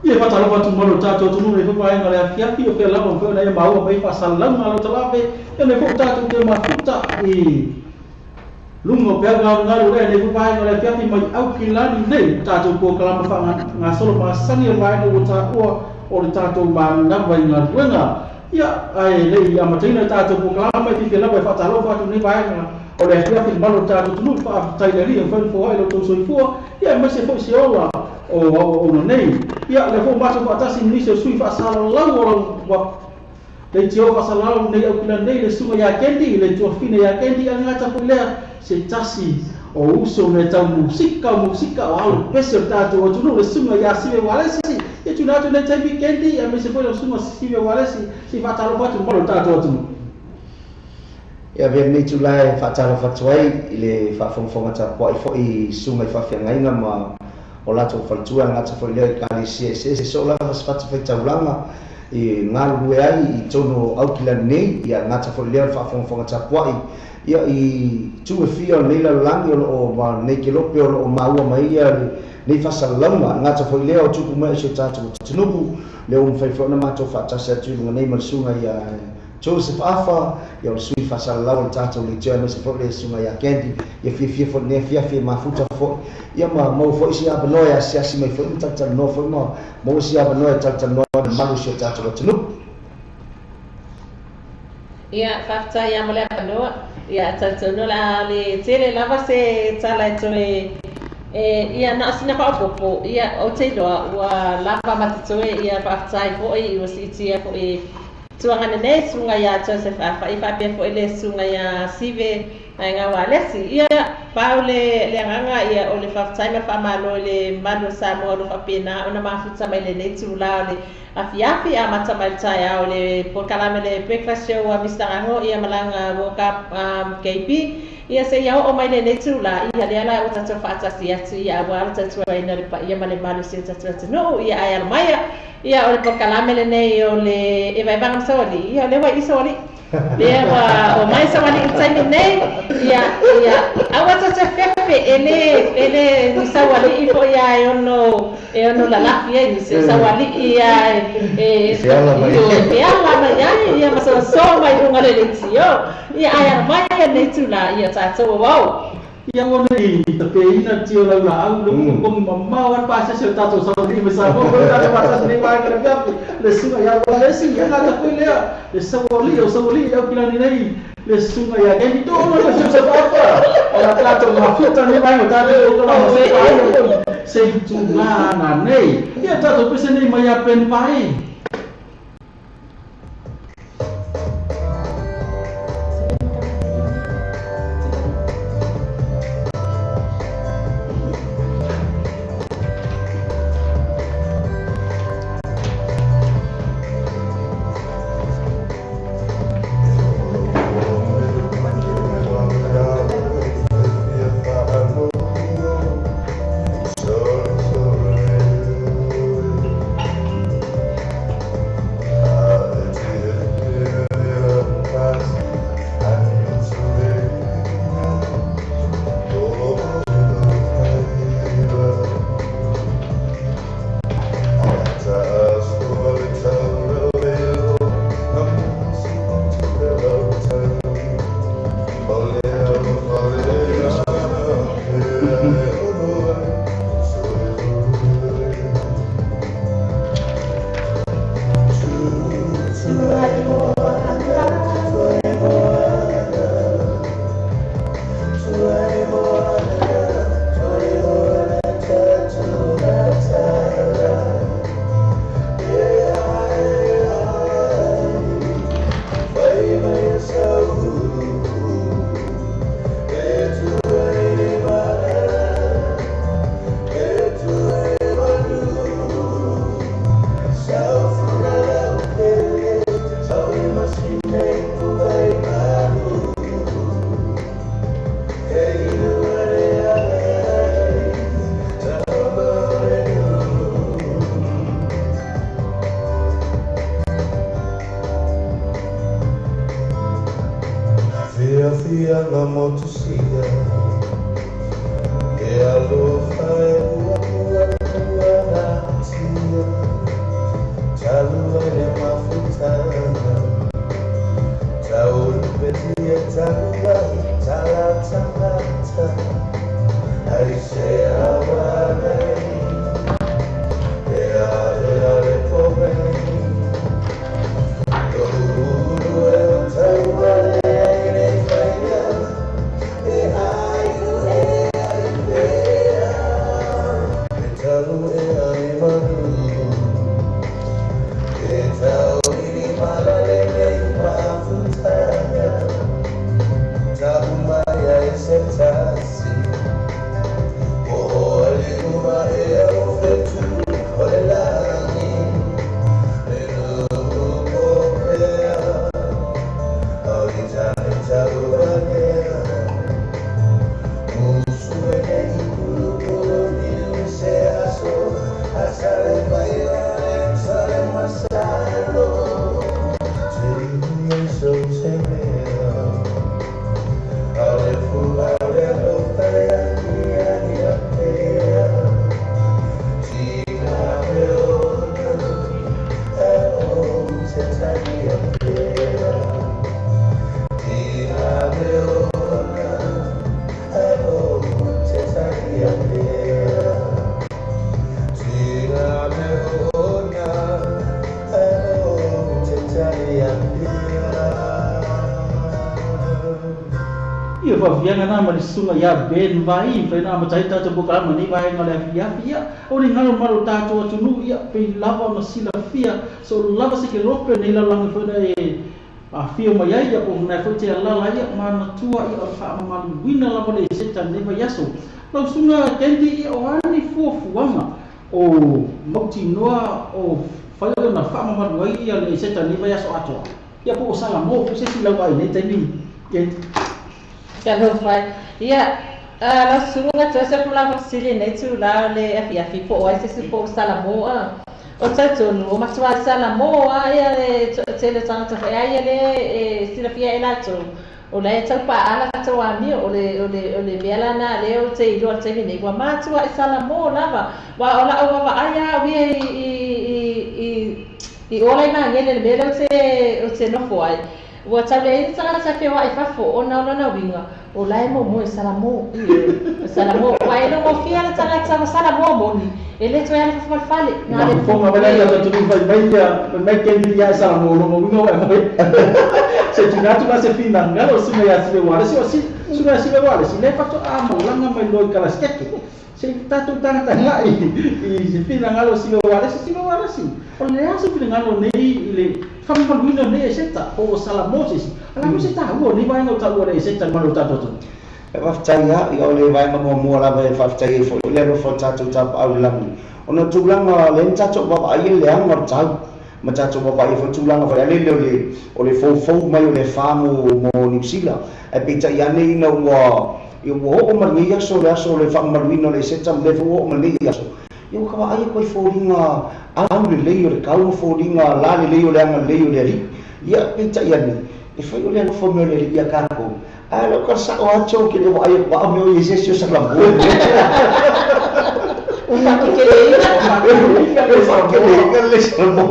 Ia patalo watu mono tato tu nune fupa ainga le afiafi o ke lama ko na ia mau mai fasalang alo talape e me futa tato te mafuta i lungo pe ngaru le ne fupa ainga le afiafi mai au kilani nei tato ko kalama fa nga solo masangi mai no uta o o le tātou mānava i ngā ruenga. Ia, ai le i amatina tātou pokalama i tike lawa e whatalo whatu ni vaenga o le hia whit malo tātou tunu whaafutaileri e whainfo hai lo tō soifua. Ia, mai se fo se ola o nei. Ia, le fo mato whaatasi nise o sui whaasala lau o le tio whaasala nei au kila nei le sunga ia kendi, le tio fine ia kendi, a ngata po lea se tasi o uso me tau musika o alu pese o tātou o tunu le sunga ia siwe walesi. Ia tuna atu nei taimi kendi, a me se fo le sunga siwe walesi, si whaatalo whatu malo tātou o tunu. Ia vea nei tu lai whaatalo whatu ai, i le whaafonga tapua i fo i sunga i whawhiangainga ma o lato whaltua ngata fo i leo i kāli se so langa spatu whai tauranga i ngā rue ai i tono aukila nei i a ngata fo i leo whaafonga tapua ia i tue fia o nei laulangi o nei ke lope o maua mai ia nei whasalama ngata fo i leo o tuku mai se tātou tunuku leo mwhaiwhona mātou whaatasi atu i nei malsunga i a Joseph Afa, ia o sui whasalau le tātou le teo me se fo le sunga ia kendi, ia fia fo ne fia mafuta fo, ia mau fo isi abanoe a siasi mai fo i tata no fo mau isi abanoe tata no malu si o tātou atanu. Ia whafta ia mole abanoa, ia tata no la le tere lava se tala e toe ia na asina whaapopo, ia o te loa ua lava matatoe ia whafta i fo i o si itia fo i tuangana nei sunga ia Joseph Afa i whapia fo ele sunga ia sive ai ngā walesi ia pau le anganga ia o le whaftaima whamalo le manu Samoa no whapena ona mafuta mai le nei tūla o le afiafi a mata mai tai au le pokalame le breakfast show a Mr. Ango ia malanga woke up KP ia se ia o mai le nei tūla ia le ala o tatou whaatasi atu ia wala tatua ina le pa ia ma le manu se tatua atu no ia ai alamaia ia o le pokalame le nei o le e vai vanga sawali ia le wai isawali le o mai sawali i taimi nei ia awa tata fefe ele ni sawali i fo ia e ono la lafi ia ni sawali ia Se ala mai ia maso so mai unga le tio ia ai mai nei tula ia tatou wau Ia ngone i te ina tio lau la au lu ko mamma wa pasa se tato sa ri me sa ko ta pasa ni pa ka ga le sunga ya wala si ya na ko le le sawoli ya kila ni nei le sunga ya ke ni to no se se papa ala tato ma futa ni mai ta le ko ma se pa se tu na nei ia tato pese ni mai ya pen pai Pobre Ia whawhianga nā mari sunga ia Ben vai, whai nā matai tātou buka mani vai ngā lea whiawhia. O ni ngaro maro tātou atunu ia pei lava ma sila whia. So lava se ke rope nei lalangi whai e a whio mai ai ia o nai whai te alala ia mana tua ia o whaamamalu wina lava le seta neva yaso. Lau sunga kendi ia o ani fuafuanga o mauti noa o whai o na whaamamalu ai ia le seta neva yaso atoa. Ia po o sala mo, po se si lau ai nei taimi. Kalau fai, ia, la sunga tu asa pula fasili nei tu la le afi po ai se po salamo a. O tatu no matua salamo a ia le tele tanta fai ia le sila pia ela tu. O le tau pa ala tu a mi o le bela na le o te ilo te ni kwa matua salamo lava. Wa ola o wa aya wi i ola na ngene le bela o te no foi. Wa tale tsala sa fe wa ifa fo ona na winga o lai mo salamo salamo wa elo mo fia la tsala tsala salamo mo ni ele to ya fa fale na le fo ma bala ya tu vai ya me ke ni ya salamo mo winga wa mo se tu na tu na se fina ngalo su me ya se wa se su na se wa se le fa to a mo langa mai loi kala skete se tatu tanga tanga i se fina ngalo si wa se o le aso fina ngalo nei ile whamaluina nei e seta o Salamoses. Ala mo se tahu ni vai ngau tahu e seta manu tatotu. E whaftai ha, i ole vai mua lawa e whaftai e fo, i lero fo tatu tap au langi. Ona tūlanga len tatu baba ai le angor tau. Ma tatu baba i fo tūlanga whai ale o le fau mai o le whamu mo New Zealand. E pita i ane ina ua, i ua o mani aso le whamaluina le seta me fo o mani aso. I ua kawa ai koe fōringa au le lei o le kau fōringa la le lei o le anga lei o le ri. Ia pita i ane. E whai o le anga whameo le ri ia kako. A lo ka sa o acho ke le wa ai wa me o Jesio sa la bo. O fa ke le sa bo.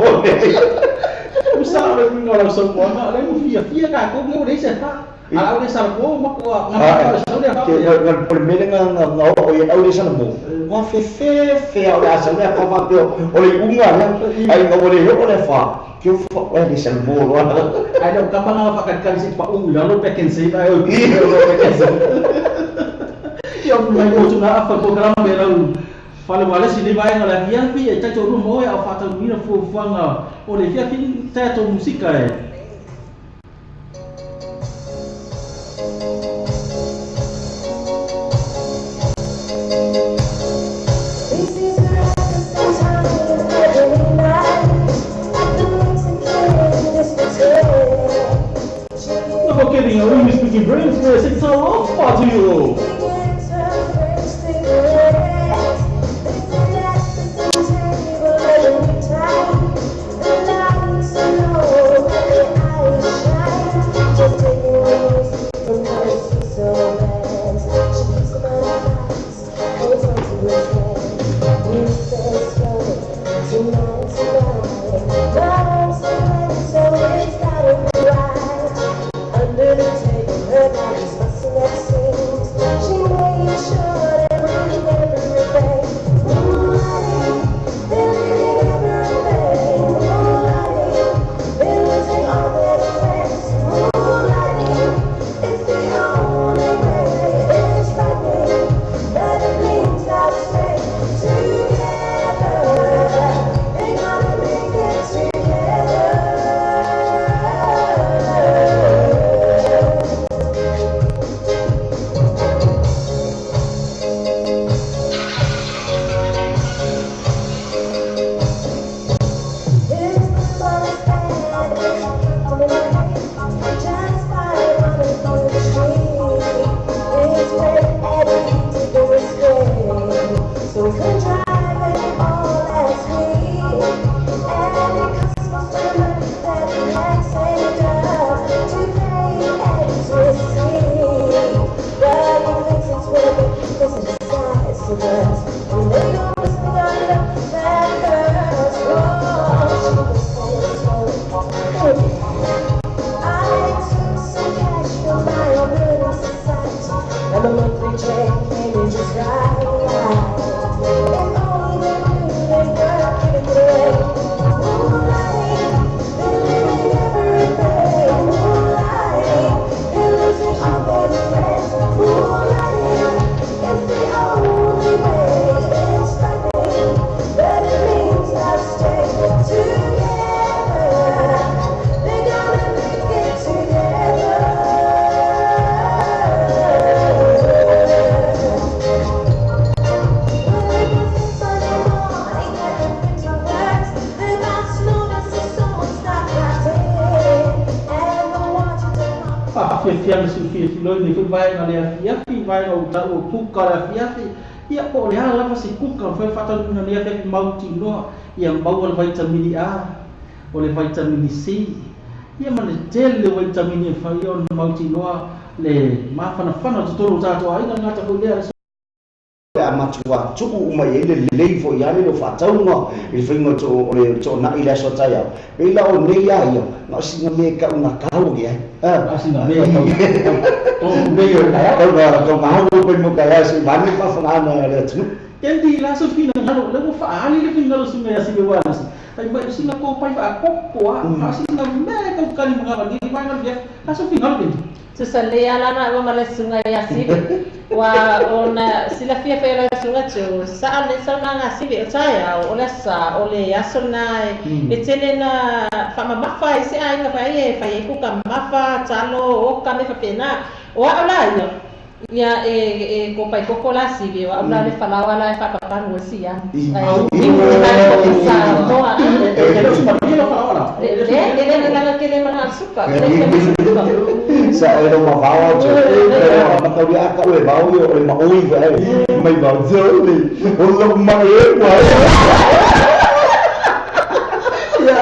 O sa le ni ngala so mo na le mo fia ka ko mo le se fa. Ala o le sa bo mo ko na sa le ha. Ke por melenga nga o ia au le sa mo. Wa fe o le asa le pa pa o le unga ai nga o le ho le fa. Que eu falei desse amor lá. Aí não acaba na faca de camisa para não pequeno sei vai eu eu não vou te dar a programa era fala mal se vai na via via tá todo mundo é a fata mina fofanga o le via fin tá to música é Getting a really speaking brains for 6 hours off to you. fiang su loi ni vai na le fi vai no ta o kuka la fi ia po le ala fa si kuka fa fa na le fe mauti no ia mau le vitamin A o le vitamin C ia ma le tele vitamin fa ia no mauti no le mafana fana totoro tato ai na ngata ko le amatua tu mai ele lei fo ia no fa tau no il fingo to le to na ile so taya pela o nei ia no singa me ka una kau ia singa me to me yo ya to ma ho pe mo ka si bani pa fa na le tu kendi la so fina no le fa ali le fina lo singa ya si wa si ai mai singa ko pai fa ko a singa me ka ka ni mga ni vai na dia la so fina le Susalia lana wa male sunga ya sibi wa ona sila fia fia sunga tu sa le sa na sibi saya o la sa o le asona e tele na fa ma fa ise ai na fa e ku ka ma fa talo o ka me fa pena o ala yo ya ko pai ko la sibi wa ala le fa la wala fa pa pa no si ya ai sa no a le la que le mana suka sa era uma vawa jo era uma kau dia kau le bau yo le mau i vai mai bau jo le o lo mai wa ya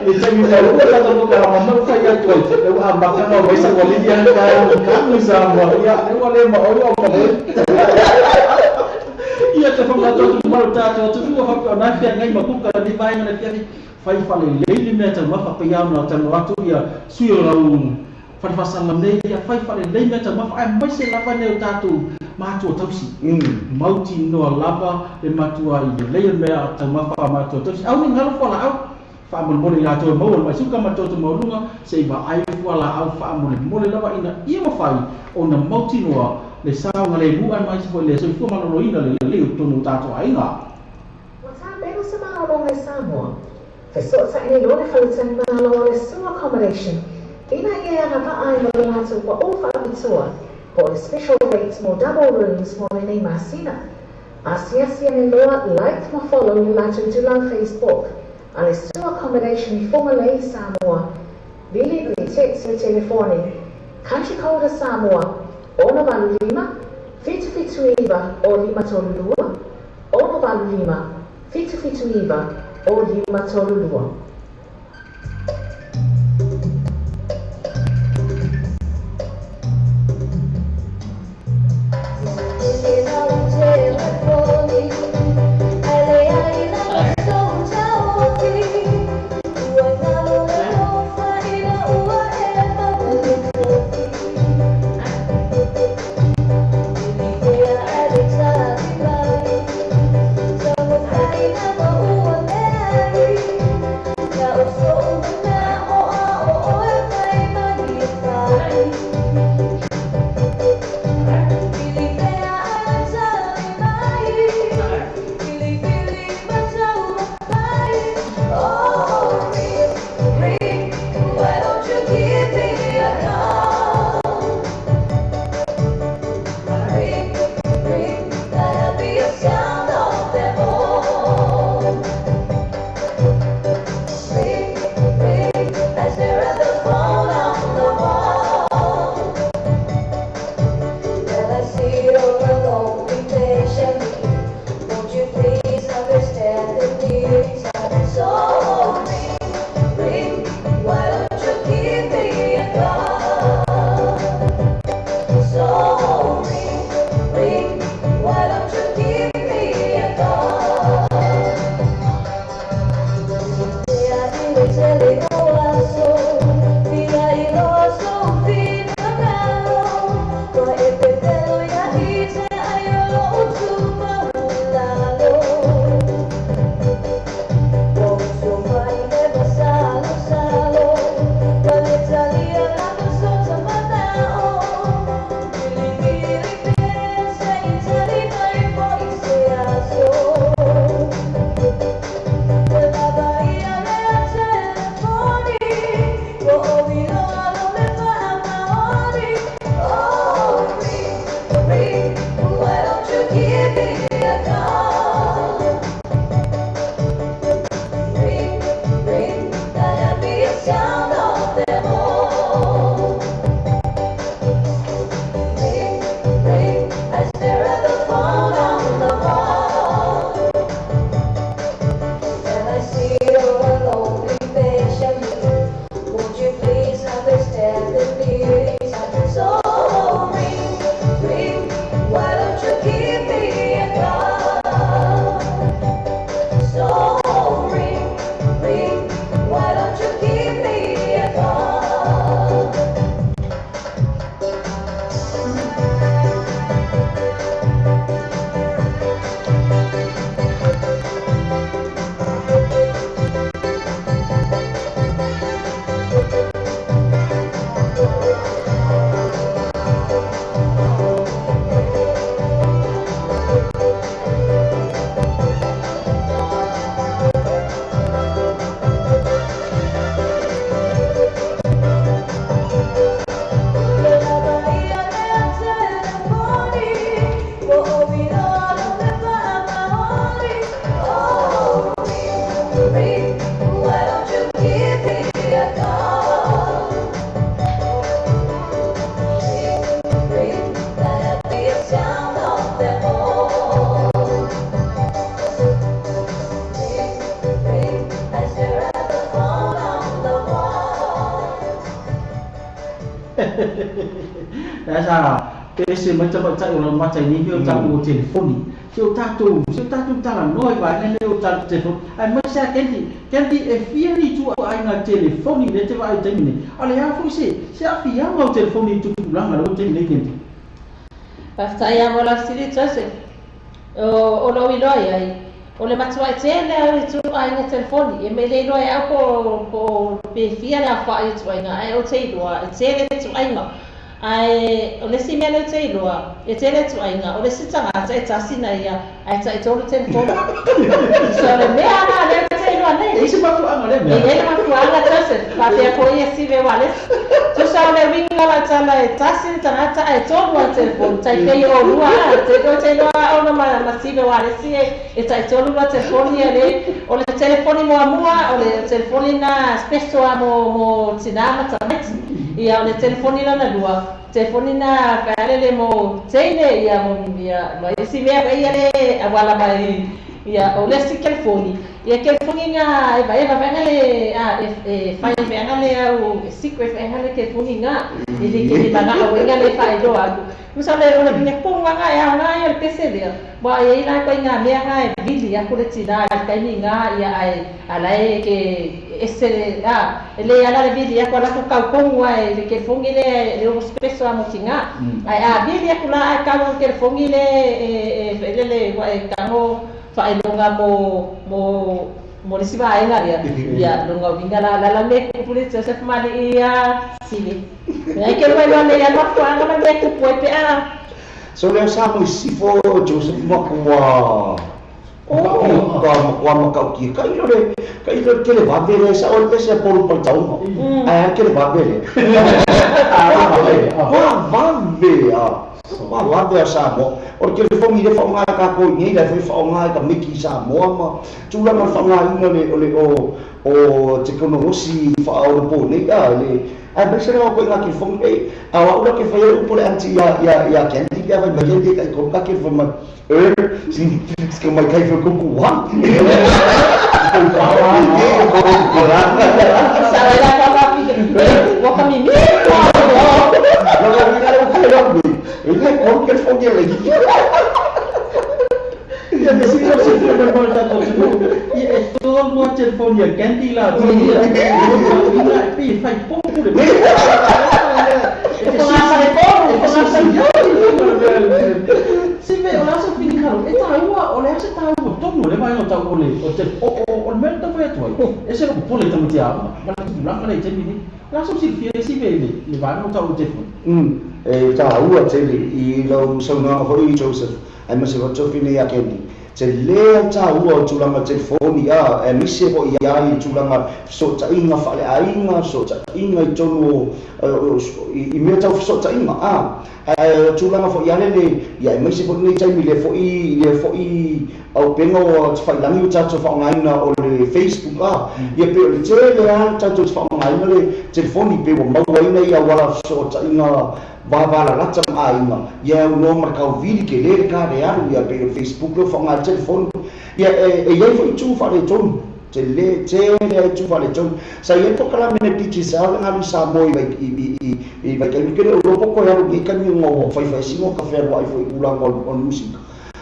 ni cemi tahu kata tu kalau mama saya tu eu ambakan no bisa wali dia kan sama ya wale mau yo ia te whakatau tu maru tātou tu ua whaka o nāwhia ngai makuka ni vai mana kia whai whale leili mea tau mawha pai au na tau atu ia sui o rau whanwhasalam nei ia whai whale leili mea tau mawha ai mai se lava neo tātou mātua tausi mauti noa lava e matua i leili mea tau mawha mātua tausi au ni ngalo whala au whaamole la tau maua mai suka matua tu maurunga se iwa ai whala au whaamole lava ina ia mawhai o na mauti noa le sao ngale buan mai se le so fu malo ina le tonu tato ainga wata beno se malo le Samoa fe so sa ni lo le falten malo le so accommodation ina ia na ka ai no la so ko o fa bitua for the special rates more double rooms for ni masina asia ni lo like ma follow ni la tu la Facebook ale so accommodation for le Samoa bili bi text le telefoni country code Samoa Ono valu 5, fitu iva o 5 tolu 2. Ono valu 5, fitu iva o 5 tolu 2. Asa ese macam-macam orang macam ni dia tak mau telefon ni. Saya tahu tak noi ba ni dia tak telefon. Ai masa kan di FIA ni tu ai nak telefon ni dia tu ai tanya ni. Oleh apa sih? Siapa yang mau telefon ni tu pulang kalau tanya ni kan. Pas saya mula sini terus. Olo iloi ai. Ole matua tele tu ai na telefon ni. Me le iloi ako pe FIA na fa itu ai na ai o tei doa. Tele tu ai na. Ai ole si mele te loa e tele tu ai nga ole si tanga te tasina ia ai te tolu telefon so le me ana le te loa nei Ese batu anga le me. ele ma fuanga tase pa te ko ia si ve wale tu sa le winga la tala e tasina tanga ta ai tolu telefon tai pe o lua te loa ona ma si ve wale si e tai tolu telefon ia le ole telefoni mo ole telefoni na spesso mo tinama tamet ia ole telefoni la na lua telefoni na kale mo tele ia mo ia mai si me ia le awala mai ia ole si telefoni ia telefoni nga e vai venga le fai venga le au secret venga le telefoni nga ele que banga o venga le fai do algo usale ole vinha ponga nga ia nga ia pc dia ba ia ina ko nga me nga vili a coletina kai nga ia ai ala que esse ele ala le vili a kola ko ponga ele que fongi le o spesso a motinga ai a vili a kola a ka que fongi le kamo fai longa mo le siva ai ngaria ya longa vinga la me ku polisi se mali ia sini ai que vai lá ia no fanga na me ku poe a so le sa mo sifo Joseph makwa wa makau ki kai lo ke le va bere sa o le se por tau ai ke le va bere wa bere sa mo o ke le fongi le fonga ka ko ni le fonga ka miki sa mo ma tu la ma fonga ni le o te kono si fa o po ni le ai bese no ko nga ki fongi awa ula ke fa yo po le anti ya ken di ya va bagen di kai ko ka ke fonga si que mai kai fo ku wa sa la ka pa pi wa ka mi ini ko ke fongi le di Ya mesti kalau sih berbal tato tu, ya itu mau telefon ya ganti lah. Ini pi fai pun boleh. Itu ngapa le pon? Si me orang tu fikir kalau, tahu oleh saya tahu, tu boleh main tahu boleh. O men tu boleh tu. Ese lo boleh tahu dia. Mana tu bilang kalau jadi ni, langsung si me ni baru tahu telefon. Tahu aja ni, lo semua orang Joseph. Ai masih bocor fini ya kendi se le tahu o tulanga telefoni a misi ko ia i tulanga so ta inga fale ainga so ta inga tonu i me tau so ta inga tulanga fo ia le ia misi ko ni tai le fo i au pengo fai langi ta to fa ngaina o le Facebook ia pe le tele a ta to fa ngaina le telefoni pe mo mawaina ia wala so ta inga baba la lata ainga ia no markau vidi ke le ka de aru ia pe Facebook lo fonga telefon ia ia foi tu fa le ton tele tu fa le ton sa ia to kala mene piti sa nga lu sa moi i vai ke le lo poko ya ru ka ni ngo fai singo ka fe wa foi ulang on music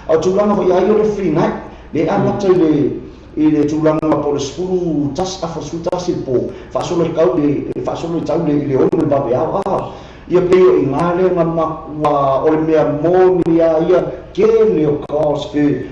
au tulanga foi ai le free night le ana tele ile tulanga ma por spuru tas afasuta sipo fa solo kau de fa solo tau le o le ba ia peo i ngare ngama wa ole mea moni ia ke leo kaos fe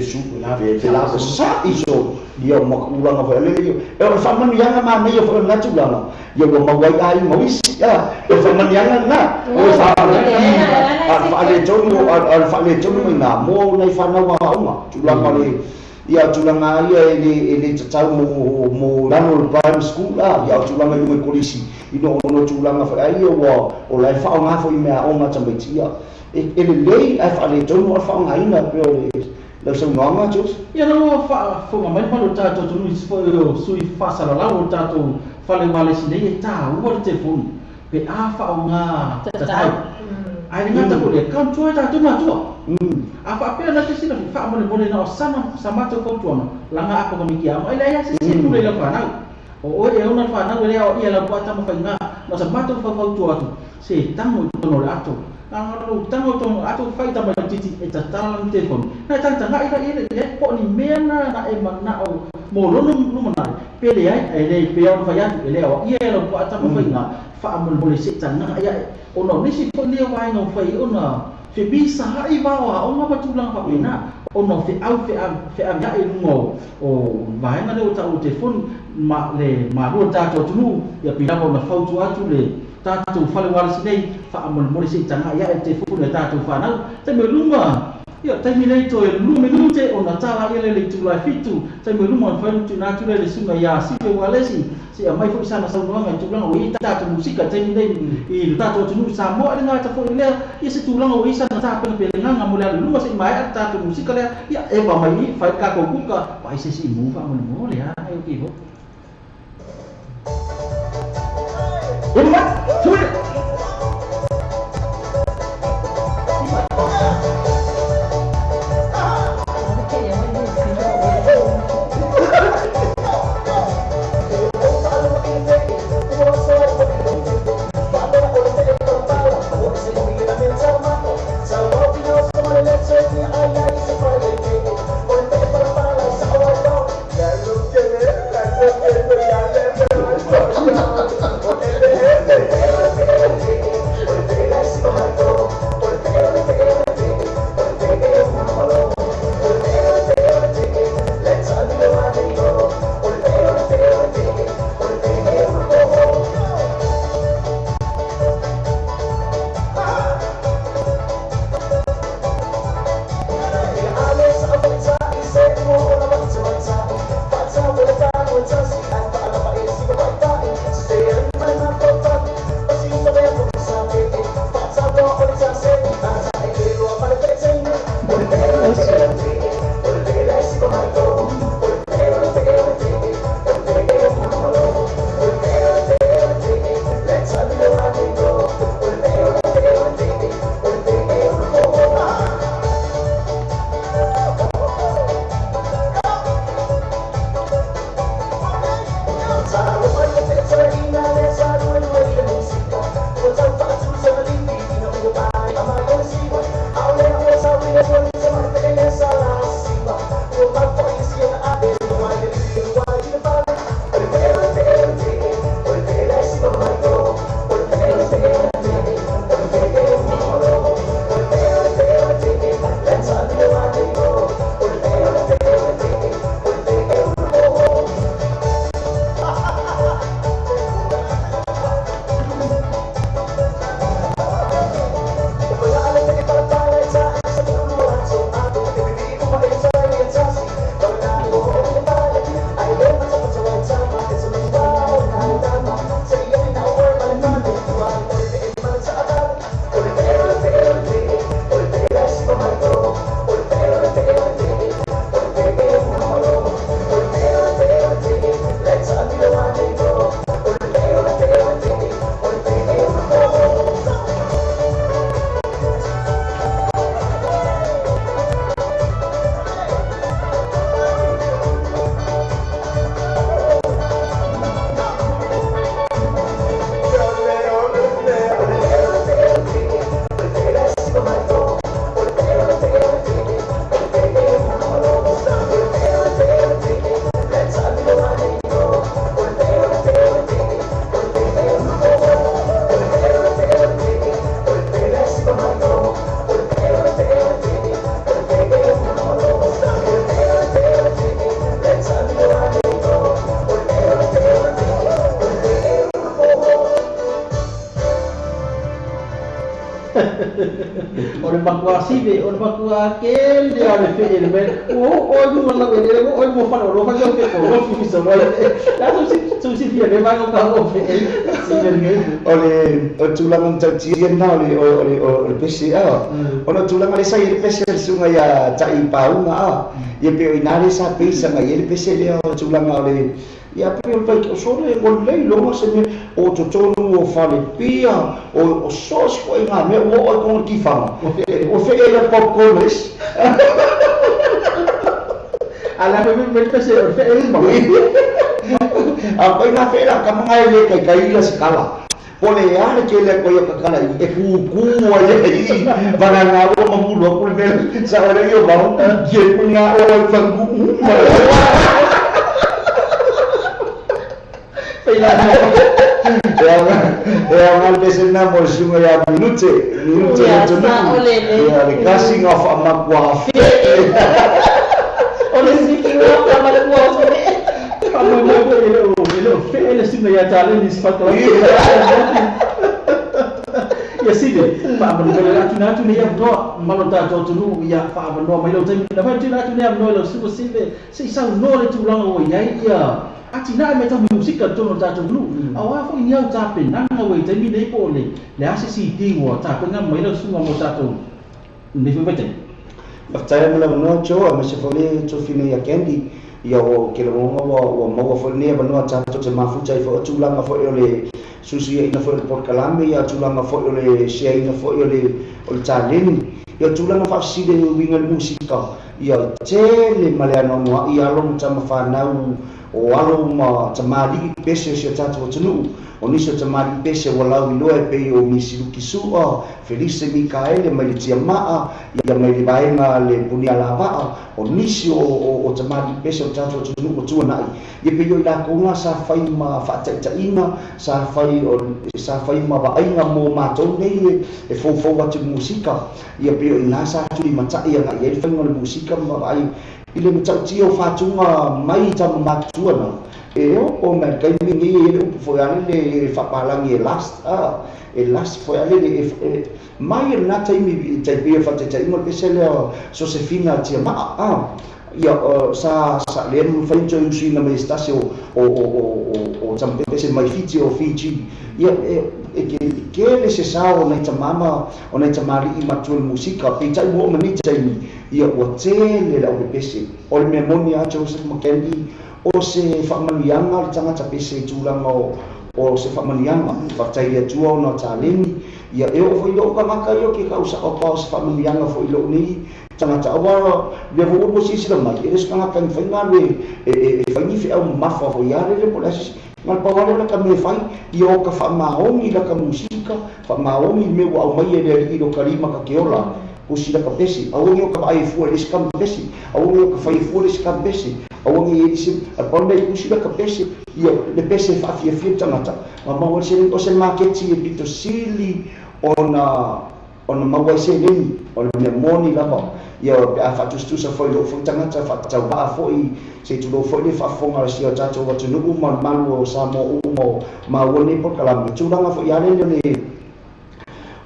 suku la fe la sa iso dia makulanga fa le e fa man yanga ma ne fa na tulanga ia wa mawai ai mawis ya e fa man yanga na o fa le jono na mo nei fa na wa uma tulanga le ia tulanga ia ele tatau mo lano primary school ia tulanga i kolisi ino tulanga fa ai o lai fa nga fo i mea o nga tamaitia ele lei ai fa le tono fa nga ina pe le so nga jos ia no fa fo mai pa tato tu ni sui fa sala la o tato fa le male sine ta o telefoni pe a fa nga tatai ai nga ta ko le kan tu tato na tu apa na sila fa boleh na sama to ko tuana langa ako kami kiam ai la ya sisi tu le la fa na o e una fa na le ia la buat ta ma fa nga ma sa matou faufautua atu se tango tono le atou Angalo tango tono atou fai tama titi e tatala ni telefon na tanga ira ira po ni mena na e mana o mo lono lumana pele ai ele pe au fai atu ele o ia lo pa tama fai na fa amol bole se tanga ia ono nisi po le wai no fai ona fe bisa hai va o nga patulang pa ina ono fe au ya e ngo o vai na le o tau telefon ma le ma ro tato tunu ia pina ko na fautu atu le tatu fale wala sinei fa amol mori se tanga ia e telefon le tatu fa na te me luma ia te mi nei to e lume lute ona tala ia le tu la fitu te me luma fa tu na tu le sunga ia si pe wala si a mai fo sana sa no nga tu lang o ita tatu musika te mi nei I tatu tunu sa mo le nga ta fo le ia se tu lang o isa na ta pe pe nga mo le luma se mai tatu musika le ia e ba mai fa ka ko buka pa se si mu fa mo le ya ai ki bo What? Ora makua sibe, ora makua kel dia le fe ele ben. O du mala ele o mo fa no fa yo pe ko ro fi so wala. La so si fia le vai o ka o fe ele. Si verge. Ole o tulang on tati na o pesi a. Ona tulang ale sai ele pesi sunga ya tai paunga a. Ye pe inare sa pe sa ngai ele pesi le o tulang ole ia pe o pai o sole o lei longa se me o totonu o fale pia o sos ko nga me o ko ki fa o fe ele popcorns ala me pese o fe ele mo a pai na fe la ka mga ele kai la skala Pole ya ke le ko yo kakala e ku ai bana na o mamulo ko le sa ora yo ba je punga o fangu ya mal besena mo sunga ya minute ya the casting of amakwa ole sikiwa kama kwa Kamu ele fez assim ya challenge sepatu ya sini pa abandona tunatu ni yabdo malota totunu ya pa abandona mai lo temi na fa tunatu ni yabdo lo sibo sibe sei sa no le tu lang o ya ya atina me ta musika tono ta tunu awa fo ni au ta pe na na we temi nei po le asi si ti wo ta pe na mai lo sunga mo ta to ni fe bete Percaya mula no cho ama se fole cho fine ya kendi ya o ke lo mo mo fo ne ba no cha to se mafu chai fo chula ma fo le susi ina fo por kalame ya chula ma fo le sia ina fo le o challenge ya chula ma fa si de winga musika ya chele maleano no ya lo chama fa na o alo ma chamali pese se cha to tunu o niso chamali pese wala lo e pe o misilu kisu Felice Mikael mai tia maa ia mai bainga le punia lava o nisi o chamali pese o chacho tunu o tuana ia pe yo la ko sa fai ma fa ta ina sa fai ma ba ainga mo ma to nei e fo watu musika ia pe yo ina sa tu ma ta ia ngai e fa ngol musika ma ai ile mo chau tio fa tunga mai ta ma tuana e o me kai ni ele o fo ya le fa palangi e last foi ali mai na taimi tai be fa tai mo pesele so se fina tia ma ia sa le mo fa jo usi na me stasio o tambe pese mai fiti o Fiji ia ke le se sao na tamama o na tamari I matul musika pe tai mo mani taimi ia o tele la o pese o le memonia Joseph Mackenzie o se fa manianga tanga tapese tulango o se famanianga fatai ya tua no taleni ya e o foi do ka maka yo ke kausa o pa se famanianga foi lo ni tanga ta wa le vo bo si se mai e se kanga kan fenga le e fangi fe au mafa fo ya le po las mal pa wala ka me fai yo ka fa maomi la ka musika fa maomi me wa mai e le do karima ka keola kusida ka pesi au yo ka ai fu le skam pesi au yo ka fai fu le skam pesi au ngi isi aponda kusida ka pesi ia le pese fa fia tangata ma o se marketi e bito sili ona mawai se leni ona me moni lava ia a fa tu sa foi lo fo tangata fa tau ba foi se tu lo foi le fa fonga si o tato wa tu no ma malu o sa mo ma woni por kala mi tu langa fo ia le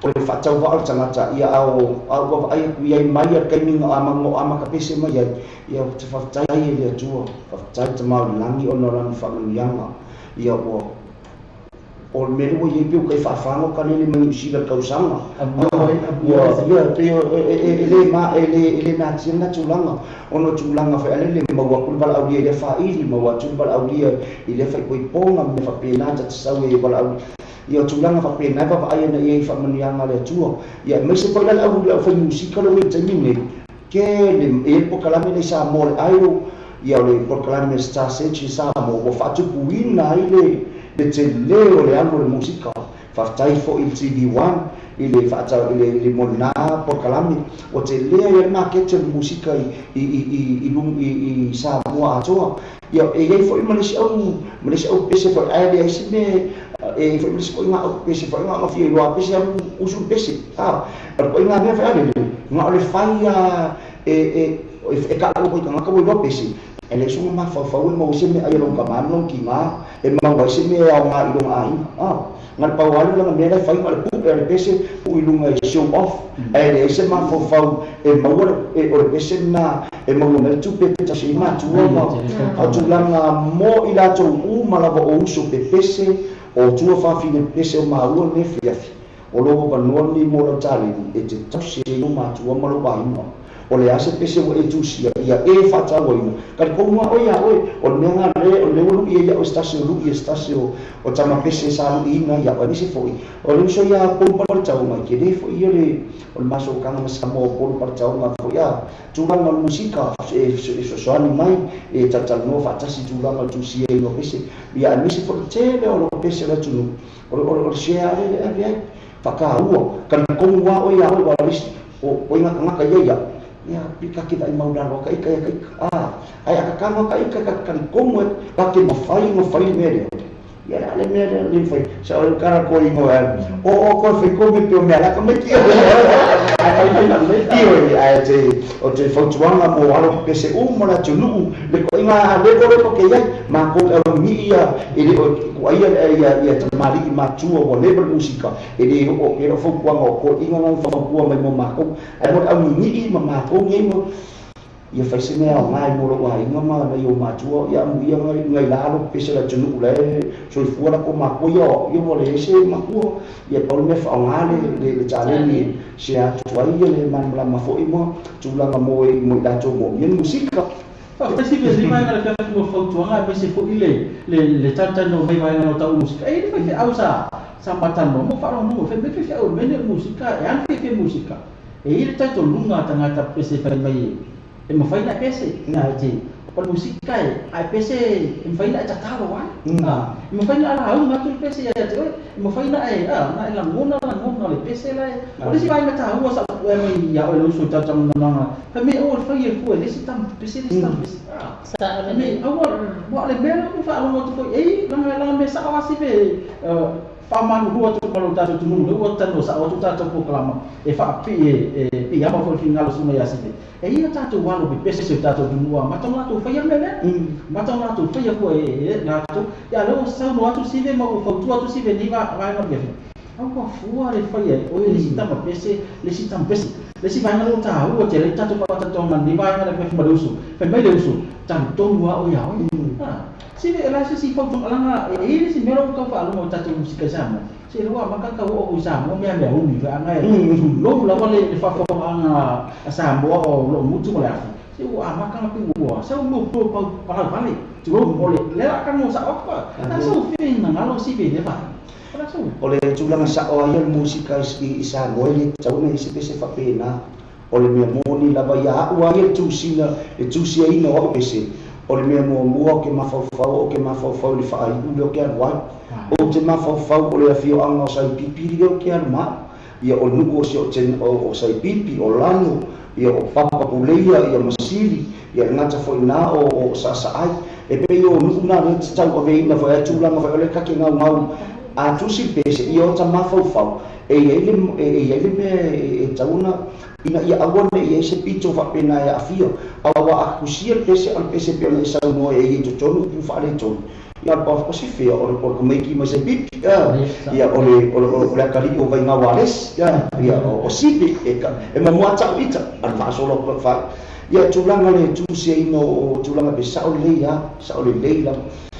o le fa tau va tangata ia au ai ku ia mai a kaiming ama ka pese mai ia te fa tai le tu fa tai te ma langi ona ran fa yanga ia o me lo ye piu kai fa fa no kanele me usila kausanga ia te ele na tsina ono tulanga fa ele ma wa kul bal aulia le fa ili ma wa tul bal aulia ile fa koi ponga me fa pena ta sawe bal aulia ia tulanga fa pena fa ai na ye fa manianga le tu ia me se pa la aulia fa musika lo e temine ke le e po kala me sa mol airo ia le por kala me sta se ci sa mo fa tu puina ile de te leo le amo le musika fa tai fo il CD1 ile fa ta ile mona por kalami o te leo na ke te musika i sa mo ato ia e fo i malesi au pese fo ai se me e fo malesi ko nga pese fo nga fi lo pese usu pese ko nga me fa ale nga le faia e ka ko nga ko lo pese ele sunga ma fa mo se me ai lo ka man ki ma e ma wa se me au nga lo ai ngal pa wala lang me fa mal pu e pese u ilunga show off ele se ma fa e ma wa e o pese na e ma wa tu pe ta se ma tu ma a tu langa mo ila to u mala o uso pe pese o tu fa fine pese o ma u ne fiafi o logo pa no ni mo la tali e te tasi no ma tu ma lo ba ino o le ase pese o e tusia ia e whātau ina. Kari konga o ia oe, o nenga le, o le ulu ia o stasio lu ia stasio o tama pese sa lu ina ia o nisi foi. O le so ia polu paratau mai ke le foi ia le, o le maso kanga masamo o polu paratau mai foi ia. Tūranga o musika e soani mai e tatalo whaatasi tūranga o tusia ino pese. Ia nisi foi tele o lo pese la tunu. O shea le whakaua. Kari konga o ia oe warisi. O inga ngaka ia ya pika kita i maudaro ka ika ai akakanga ka ika ka kongo ka ke mafai mere ya ale mere le fai sa o cara ko i mo o ko fe ko me pe me ala ka me ki ai na le tio ai te fotuanga mo alo pese mo la tunu le ko inga le ko ke ia ma ko mi ia ele ko ia te mari i matua o level musika ele o ke fo kuanga ko inga na fo kuanga mo ma ko ai mo au ni ma ko ngi mo ia fai se mea o ngai moro wa inga ma na yo matua ia mu ia ngai lalo pese la tunu le so fuara ko ma ko yo mo le se ma ko ia por me fa ngale le challenge se a tuai le man la ma fo imo tula mo da to mo yen musika pesi pesi mai ngala ka mo fo tuanga pesi fo ile le tanta no mai mai no ta musika e fai fe ausa sambatan no mo fa no fe me fe au mene musika e anche fe musika e ile tato lunga tangata pesi fa mai e mo fai na pese na ji por musika ai pese e mo fai na tatalo wa e mo fai na ala au matul pese ya te e mo fai na na la ngona le pese la o si vai mata ua sa e mai ya o lo so ta tam na fa me o fai e fu e si tam pese sa me o le mera mo fa lo mo e la me sa wa si be paman hua tu kalau tato tu mulu hua tano sa o tu tato po klama e fa pi pi ya ma fo finalo suma ya sibe e ia tato walo be pese se tato tu mua matong la tu fa ya mele matong la tu fa ya ko e na tu ya lo sa no atu sibe ma fo tu atu sibe ni va no be au ko fua le fa ya o le sita ma pese le sita pese le si vai ngalo ta hua te le tato pa tato man ni vai ngalo fe madusu fe mai le usu tan to wa o ya o si la si foto alanga e si mero ka fa lo ta tu musika sama si lo maka ka o usama me me umi fa ngai lo la wale fa fo anga sambo o lo mutu la si wa maka ka pi wo sa lo to pa vale tu mo le la ka mo sa apa ta so fin na ngalo si be le fa ole tulanga sa o ia musika isa ngoi tau nei se pese fa pena ole me moni la ba ya wa ia tu sina e tu sia ina o pese ole me mo ke mafau le fa ai u ke wa o te mafau ole afio anga sai pipi rio ke ma ia o nuku o se o ten o sai pipi o lano ia o papa puleia ia masili ia ngata foi na o sa ai e pe o nuku na le tau o veina foi tulanga foi ole ka ke ngau a tusi pese i o ta mafau e ele me tauna ina ia awone i se pito fa pena ia afio awa akusia pese al pese pe le sa no e to tonu pu fa le tonu ia pa ko se fe o ko mai ki ma se pipi ia o le kali o vai nga wales ia o sipi e ma mo ata ita al fa solo fa ia tulanga le tusi ino tulanga pe sa o le leila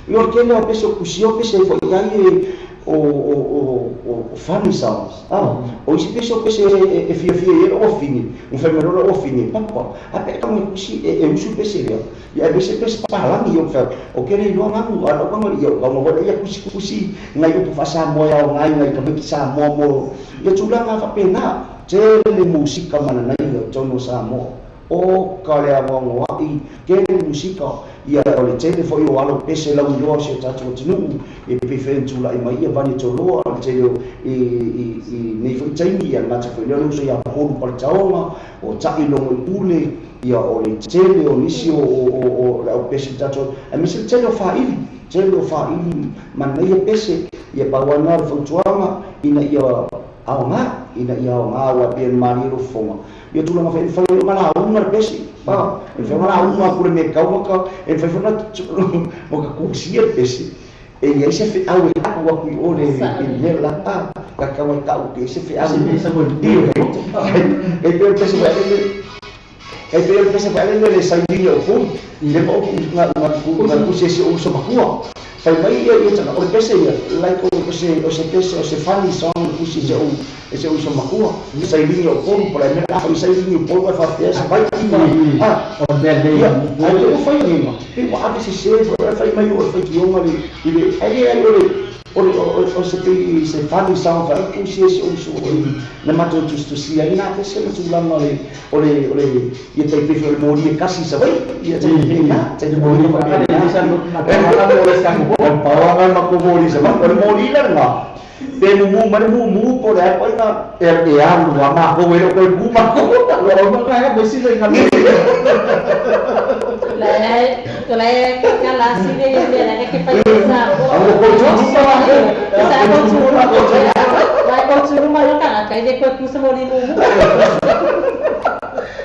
io che le ho preso cusio che se foi ai o family sounds o si penso che se e fie o fini un fermero o fini papa aperta mo cusi e un super serio e a se pes palang io fa o che le no ngamu alo ko io ko mo ia cusi ngai o fa sa mo ya ngai ka be sa mo ia tulanga fa pena te le musica mana nai tono sa mo o kale avongo ai ke musika ia o le tele foi o alo pese la ulo se tatu tunu e preferentu la mai ia vani to lo al tele i nei foi taimi ia ngata foi lo so ia holu par taonga o tai lo ule ia o le tele o nisi o la pese tatu a mi se tele fa ili man ia pese ia bawana fo tuanga ina ia aonga wa bien marido fonga ia tulanga fa mala ungar pese ba e fa mala unga ku me ka e fa na mo ka ku sia pese e ia se fe au e wa ku o le e la ka wa ka u ke se fe au e pe pese va le sai dio fu le po na ku se o so makua fai mai ia tana o pese ia lai ko o se pese o se fani song ku si se o so makua sai lingi o polu para me ka sai lingi o polu fa te sa vai ti o bel dei ai o fai ni ma e wa ave se fai mai o fai ki o ngali ile ai o se fani song fa ku si se o so na mato tu si ai na te se tu la no ole ia te pe o mori kasi sa vai ia te na te mori ma ka ni sa no pawangan makumuli sa mga muli lang nga. Pero mu po dahil ko na ang lama ko wala ko guma ko wala mo kaya besi lang kami. Tulay kala sini dia nak kita isa. Ako ko sa Wai ko suruh malu kan kaya dia ko semua ni mu.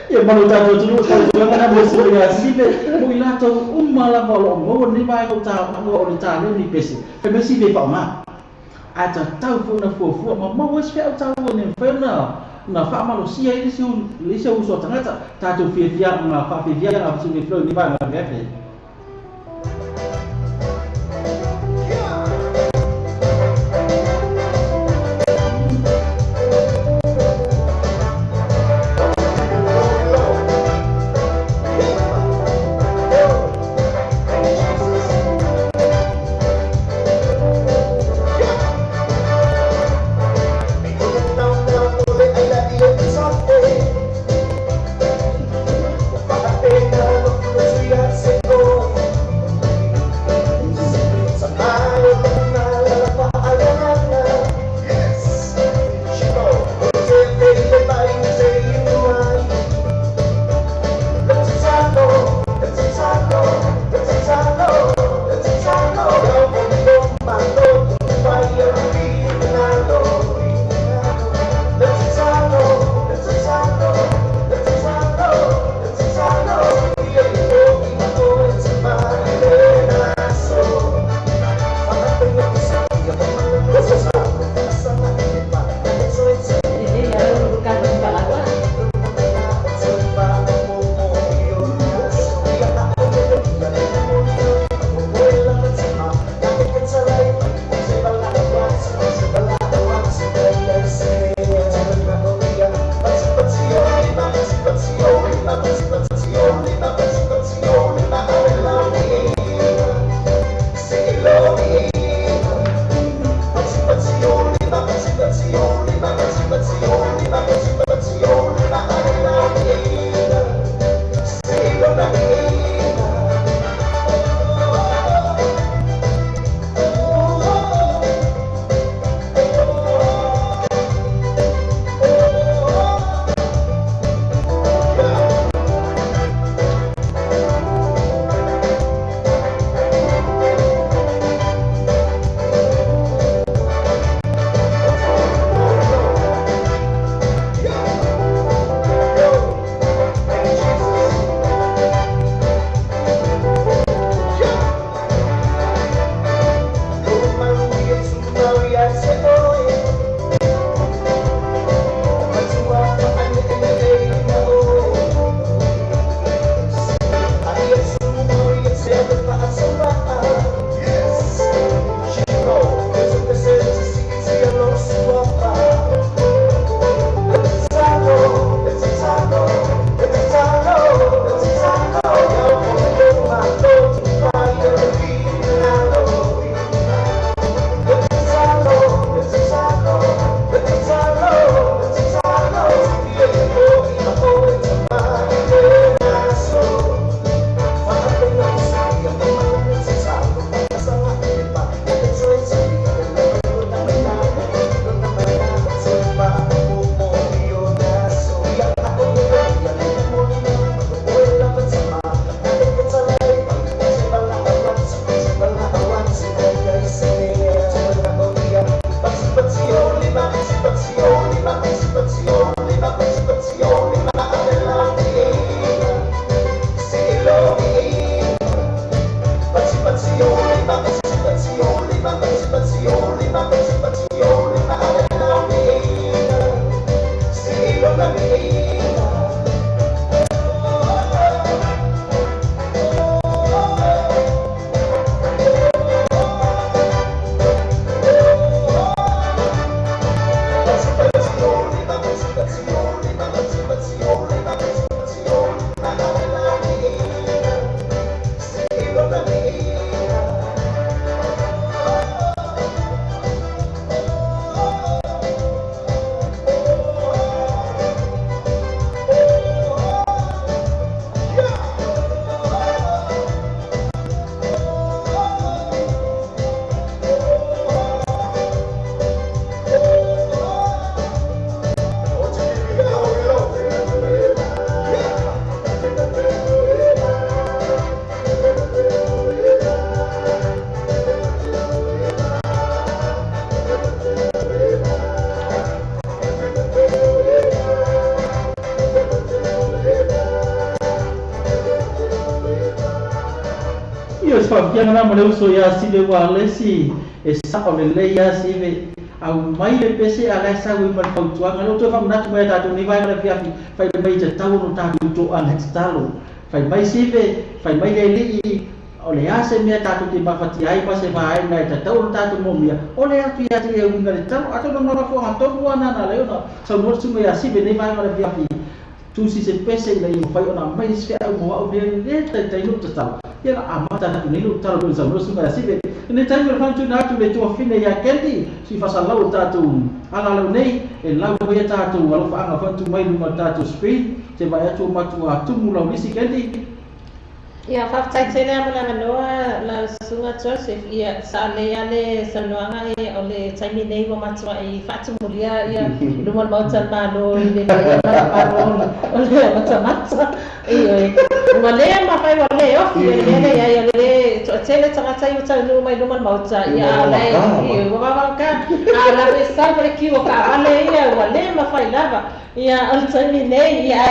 Ya malu tahu dulu kalau mana besi ya sini mu ila tahu umala kalau mau ni mai kau tahu mau ni tahu ni besi. Besi be pak mak. Aja tahu pun na fu mau wes fe tahu ni fe na fa manusia ini si uso tengah tak tu via na fa via apa sini flow ni mai na be. Say fa kia na mo le uso ya si le wa le si e sa o le ya si ve au mai le pese ala sa wi mal pau tua ngalo to fa na tu mai ta tu ni vai le fia fai mai te tau no ta tu an talo fai mai si ve fai mai le li o le ase mea tātou te mawhati ai pa se whaai nai ta tau no tātou mo mea o le atu ia te e unga le tau ato no mara whonga toku ana na leona sau mora sunga ia sibe nei mai mara whiapi tusi se pese i lai whai ona mai se au moa au le tai no ta tau ia la amata na nei no tau no sau mora sunga ia sibe nei tai mora whantu na atu le tua whine ia kendi si whasalau tātou ala lau nei e lau ia tātou alo whaanga whantu mai lunga tātou screen te vai atu matu a tumu lau nisi kendi. Ia whaftaitele amana manoa la sunga Joseph ia sa le ale saluanga e o le taimi nei wa matua i whatumulia ia lumal mautan mano i le maro o le mata ia ua lea mawhai wa le ofi ia le tele tangata i utau mai lumal mauta ia lai i wawawaka a la we salva le kiwa ka ale ia ua lea mawhai lava ia o le taimi nei ia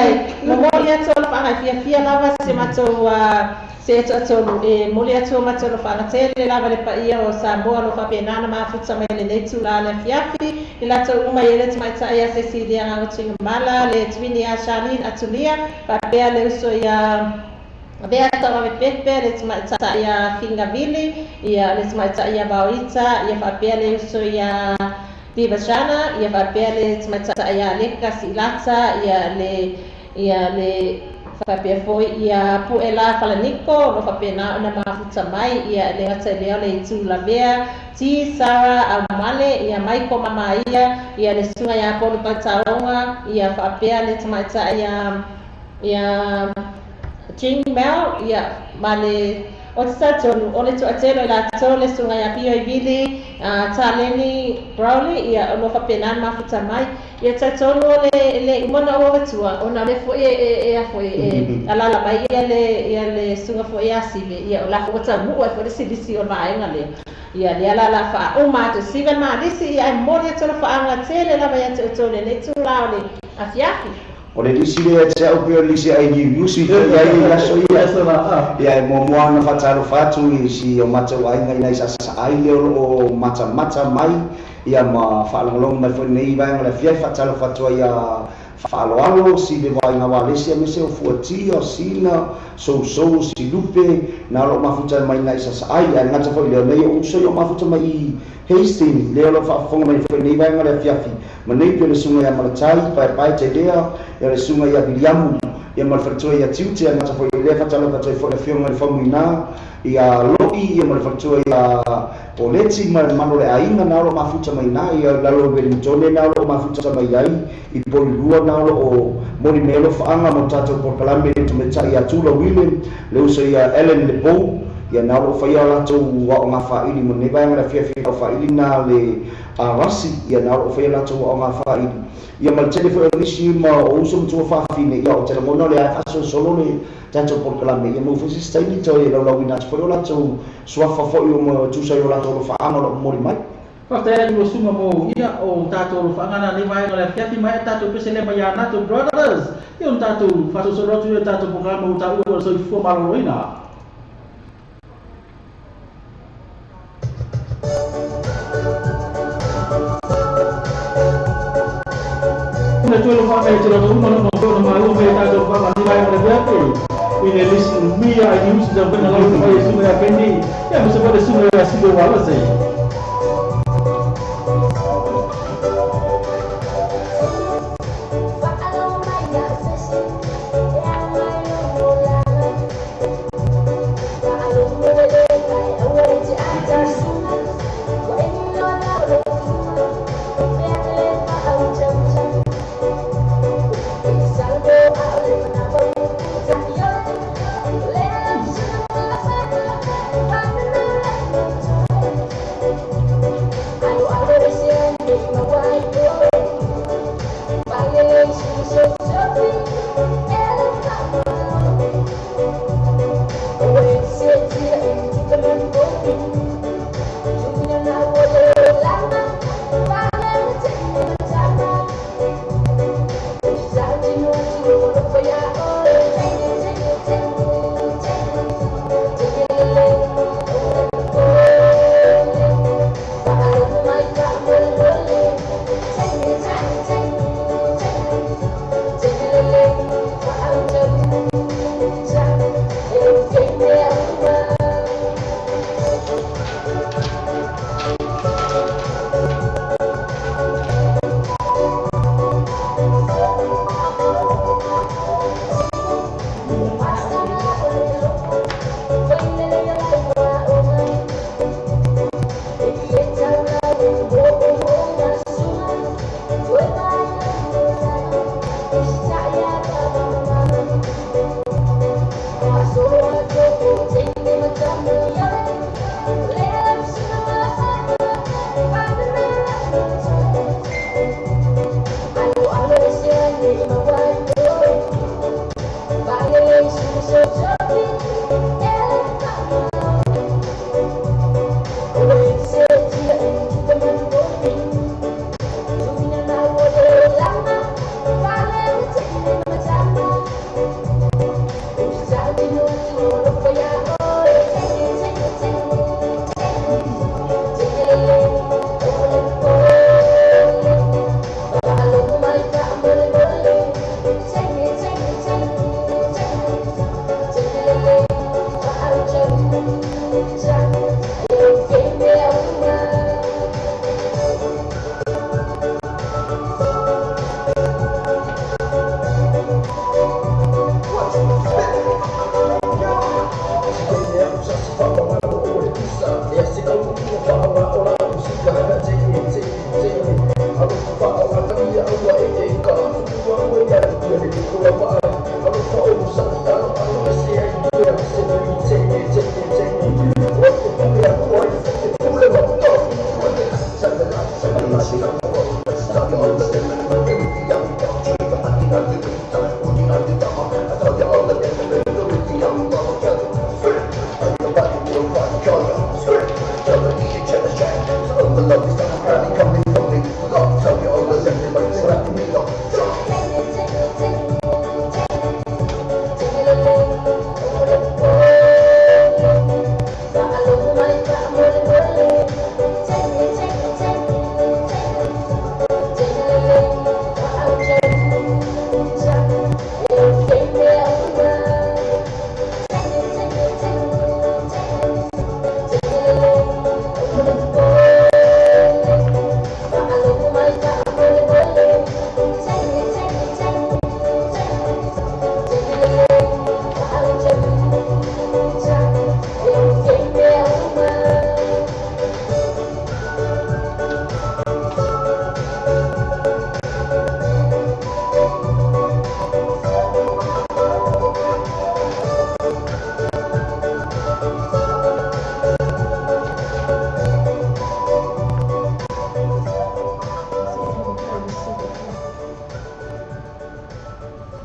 mo ia tola whanga fia lava se matua se tolu e moli atu mato lo fana tele lava le paia o Samoa lo fa penana ma futsa mai le netu la le fiafi ila to uma ele mai ia Cecilia ngautinga mala le twini a Charlene atulia pa pea le uso ia bea tawa me pepe le mai ia Fingavili ia le mai ia Bauita ia fa pea le uso ia Vivashana ia fa pea le mai ia Leka Silata ia le Fapia foi ia puela falaniko no fapena na mafuta mai ia le ata le tu la vea ti Sara amale ia mai ko mama ia le sunga ia polo pataonga ia fapia le tamaita ia Jing Mel ia male o tsato o le to atelo la to le sunga ia pio i vili taleni Browley ia no fapena mafuta mai ia tsato le mona o tua ona le foi ala la mai ia le sunga foi asibe ia la fota mu e foi se o vai ngale ia le ala la fa o ma to sive ma disi ia moria to fa anga tele la vai to le tu la le afiafi o le disi le te au pio lisi ai ni usi ia la so ia mo na fatalo fatu i si o mata wai ngai sa ai le o mata mai ia ma whaalongolong mai foi nei vai ngala fiai fatalo fatu ia whaaloalo si le vai ngā walesi a mese o fuatia o sina so si lupe na lo mafuta mai ngai sa ai a ngata foi leo nei o uso i o mafuta mai i Hastings leo lo whaafonga mai foi nei vai ngala fiafi ma nei pio le sunga ia malatai pai te lea ia le sunga ia Biliamu ia malfatua ia tiute a ngata foi le fatalo fatu i foi le fionga le famuina ia loi ia malfatua ia poleti ma mano le ainga na lo mafuta mai na ia lalo Wellington na lo mafuta mai ai i polua na lo o moni melo faanga mo tato por kalambe to meta ia tula William le uso ia Ellen Lebeau ia na lo fa ia la to wa nga fa ili mo ne ba nga fia fa ili na le rasi ia na lo fa ia la to wa nga fa ili ia mal telefone lisi ma o uso mo fa fine ia o telefono le fa solo le tanto por kalambe ia mo fa sistemi to ia lo wina fa la to swafa fo yo mo tu sa yo la to fa ama lo mo mai Fakta ia suma mo ia o tatou whangana ni vai ngale fiafi mai tatou pesele mai ana to brothers ia o tatou fato sorotu ia tatou programa o tau o so i fo maroina una tuelo fa mai tiro no no no mai o mai tatou fa ni vai ngale fiafi ine listen mia I use the when I go to suma ya kendi ia mo se pode suma ya sido wala sei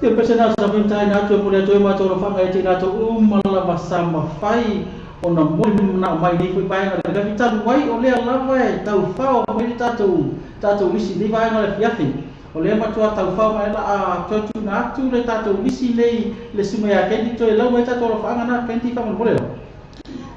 Ia pesena sa mintai na tu pule tu ma tu fa ai tina tu umala basama fai ona muli na mai ni fui pai na ga vitan wai ole ala vai tau fa o mai tatu misi ni vai na fiafi ole ma tu tau fa mai la a tu na tu le tatu misi le sumaya ke ni tu le mai tatu fa na ke ti fa mo le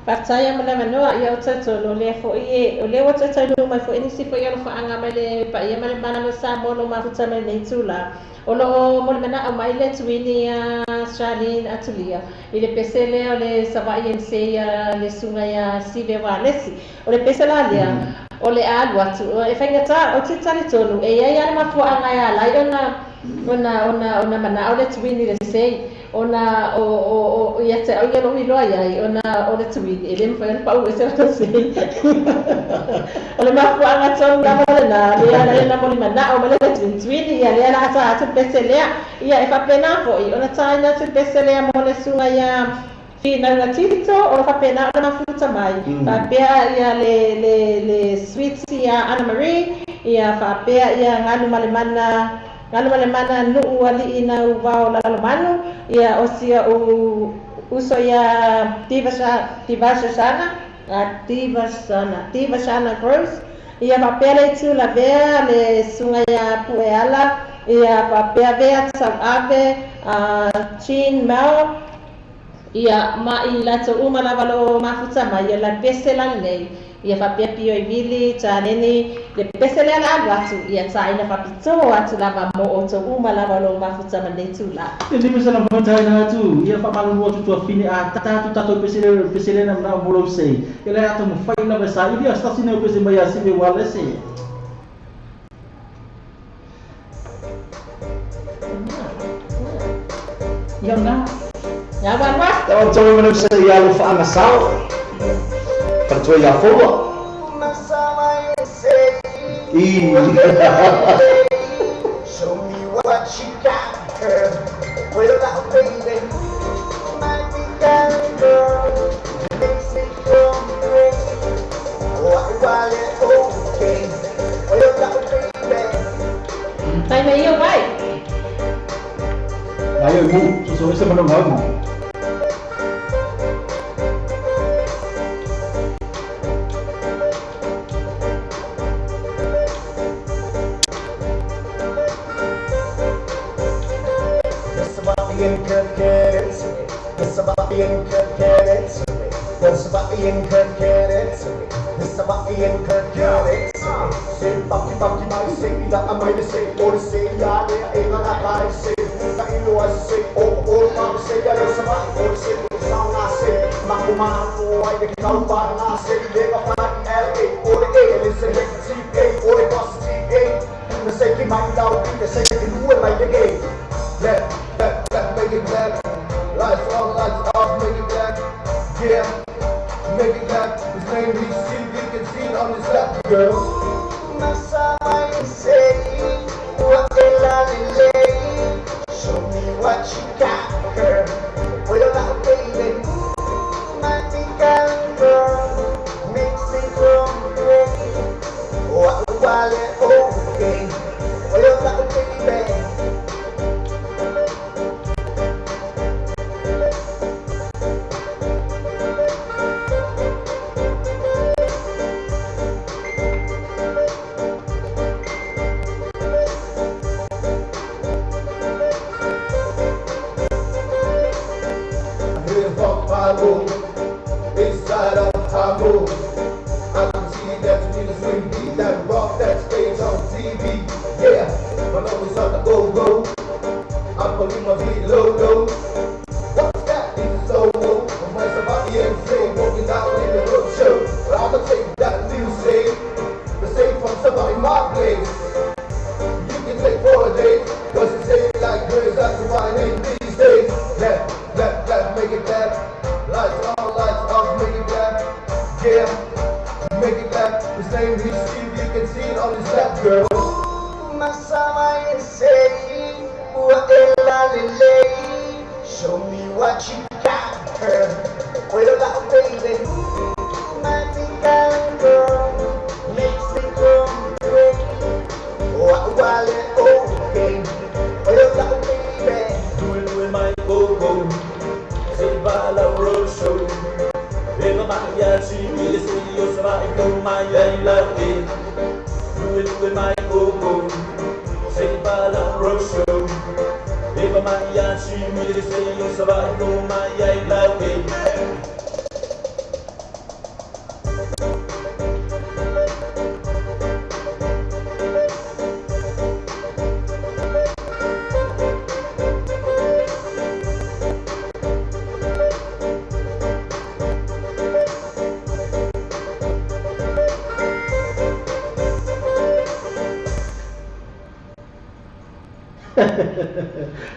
Percaya mana mana ia ucapan oleh fo ie oleh ucapan lu mai fo ini si fo ia fo anga mai le pa ia mai mana masa mo lo ma futa mai nei tula olo mo mana mai le tuini ya Charlene atulia ile pesele ole sava yense ya le sunga ya sive walesi ole pesela lia ole alu atu e fainga ta o titani tonu e ia ma fo anga ya lai ona mana ole tuini le sei ona o ia te au ia lohi loa iai ona o le tuini e le mwhaia pau e se rata sei o le mafu anga tonu la mole na lea na moli mana o mele tuini ia lea la ata atu pese lea ia e whapena fo i ona taina atu pese lea mole sunga ia fina nga tito o le whapena o le mafuta mai whapea ia le sweets ia Anna Marie ia whapea ia nganu malemana ngalo malemana nuu ali ina uwao lalomanu ia osia uso ya Diva Shana Gross ia papele tu la vea le sunga ya Pueala ia papea vea South Ave Chin Mao ia ma i lato uma lavalo mafuta mai ia la pese la nei ia whapiapi o I vili, ta neni, le pesele ala alu atu, ia ta ina whapito atu lava mo o to uma lava lo mafuta mane tu la. Ini misalnya mentai na tu, ia pamalu mo tu fini a tatu tato pesele na na molo sei. Ele ata mo fai na besa, ili asta sine pese maya sibe wale sei. Yang na. Ya barba. Então, eu não sei a lufa na sala. Para tu ir a fogo. Show me what you got, girl. Without baby, my big girl, makes it go great. While it's okay, without baby. Tai mai yêu vai. Ayo ibu, susu itu belum mau. It's about being good, it's about being good, it's about being good. Say, Bucky, my say, that I might say, or say, yeah, ain't gonna lie, say, that you know I say, oh, mama say, yeah, there's somebody, or say, sound I say, Makuma, I the count, I say, they got my LA, or the A, and it's a CA, or the boss CA, the sake mind out, the sake you do it like the game. Let make it black. Lights off, make it black. Yeah, make it black. His name is Steve, you can see it on his lap, girl. Masama you say, what they lay. Show me what you got, girl. With a lot of baby, my big girl, makes it go great. While it's okay, with a lot of baby. Inside of Chicago, I can see that you need a swing beat, that rock, that stage on TV. Yeah, but always on the go. I'm gonna leave my beat low. What's that? It's so low. I'm like somebody insane, walking down in the road show. But I'ma take that new say, the same from somebody my place. You can take 4 days, cause it's ain't like girls that's why in these days. Let make it bad. Lights off, make it black. Yeah, make it black. His name is Steve, you can see it on his lap, girl. Masama you say, what they lay. Show me what you got, girl. With a lot of baby, my big girl, makes me go great. While it's okay, with a lot of baby, doing my go. Bala roadshow, Beba Mariachi, really serious, I know my love it. Do it with my go. Say Bala roadshow, Beba Mariachi, really serious, I know my love it.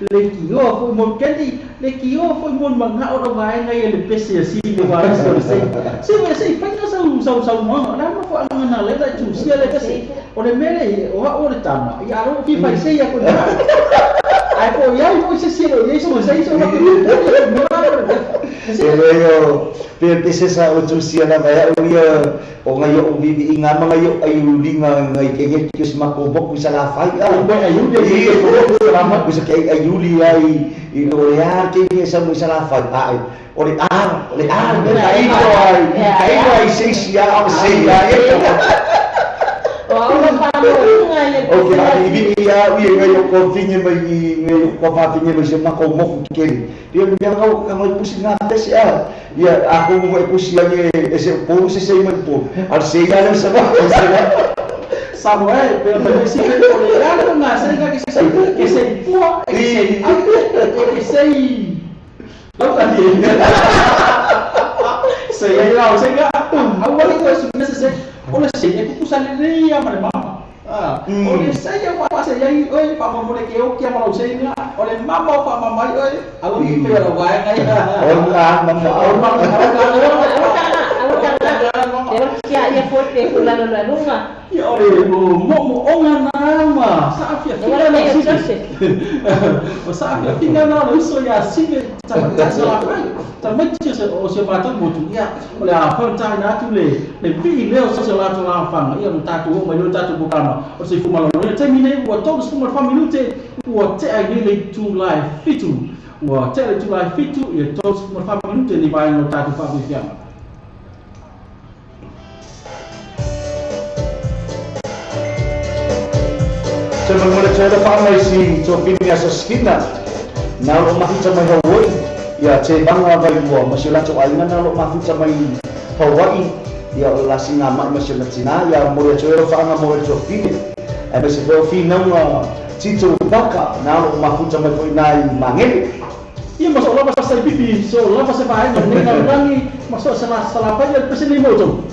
Lekio foi mon kadi, lekio foi mon manga ora vai ngai le pese si le vai so sei fai na sau mo na mo fa na le da tu si le pese o le mele o le tama ya ro fi fai sei ya ko ai po ya mo se si lo yeso sei so na Yo, pese sa utusia na kaya o ngayo o bibi inga mga yo ayuli nga ngay kaya kiyos makubok sa lafay ayuli salamat ko sa kay ayuli ay inorear kaya sa mo sa lafay ay ori ay sisiya ang siya Wow, Okay, ibi iya ngayon ko tingin ngayon ko patingin mo siya makomok kiri. Dia bilang kau pusing ngates ya. Ya aku mau pusing lagi puro si saya po. Harus saya lang sa Samuel, pero si Oleano nga sa kisay po, kisay lalu tadi saya awal itu sudah selesai oleh saya itu pusat ini yang mana oleh saya pak mama lagi oke malu saya oleh mama pak mama aku itu ya lawan ya foto fulano la lunga ya oleh mo ongan nama saaf ya wala na yung sase saaf ya tinggal na so ya sibe salah termecce o se bato botu ya oleh apa ta na tu le bi le so se la tu la fanga ya tatu o mayo tatu bukama o se fuma lo termine o todos fuma familute o te agile tu life fitu o te tu life fitu e todos fuma familute ni vai no tatu fa bifiama. Mula saya family si Chopin sa skina na lumaki sa may Hawaii ya che banga bayo masila cho ay na lumaki sa may Hawaii ya lasing ama masila China ya mula cho fanga mula Chopin ay basi do finang Tito Baka na lumaki sa may Puinay Mangil. Iya masuk lah pasal pipi, so lah pasal bahan yang nak ulangi masuk salah apa yang pasal lima tu.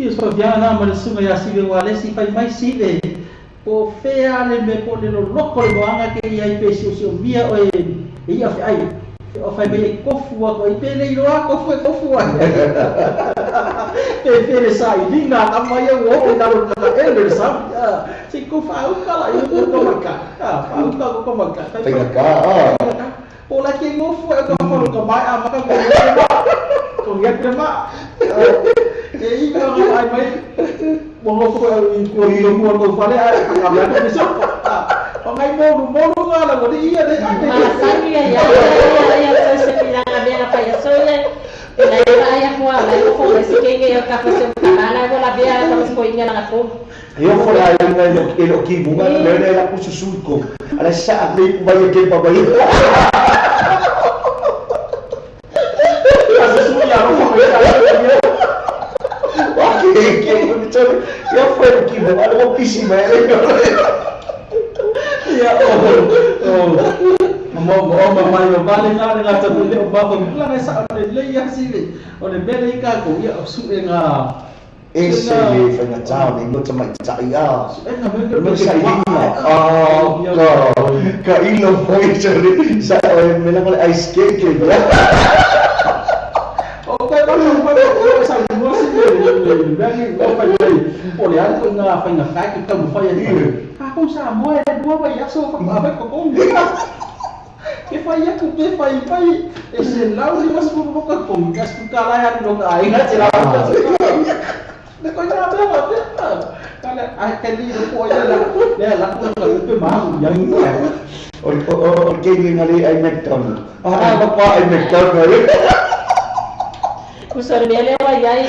Ia so viana ma le sunga ya sive wale si fai mai sile. Po fea le me po le loko le moanga ke ia i pesi o mia o ia fe ai. O fai mai kofu ko i pele i roa kofu ai. Pe le sai dinga ka mai o o na ro ka ele sa. Si ko fa u kala i ko maka. Fa u ka ko maka. Pega Po la ke ngofu e ko fo ko mai a maka ko ia krema. E i ka mai Mongo ko ko fale a ka ko so. Pangai mo ngala ko di ia de. Masani ya se piranga bena pa ya soya. La ya kwa la yo fo se que yo ka se kana ko la bia ka ko inga na ko. Yo fo la lo ki bunga le la ku susulko. Ala sa ati ba ye ke pa ba ye. Asa suya ro fo ya. Ya fue el equipo, algo písima. Ya Mo mai vale nga ta le ba ko la sa le ya si o le bele ka ko ya su nga Ese le fai na tau ni mo mai tai a. Me sai ka ilo foi chale sa me la con ice cake. Sa mo si le bele ko fa le o le al ko nga fa nga ka ki ka mo fa ya ni. Ka ko sa mo e do ba ya so fa ba ko ko. Que fai aku que fai esse lau ni mas puro ka ko gas ku kala ya no ka ai na sila ka. Ne ko ya ba kala ai ka li ko ya la ko ka pe ma yang ni. O ke ni ngali ai McDonald. Ba pa ai McDonald. Kusar bele wa yai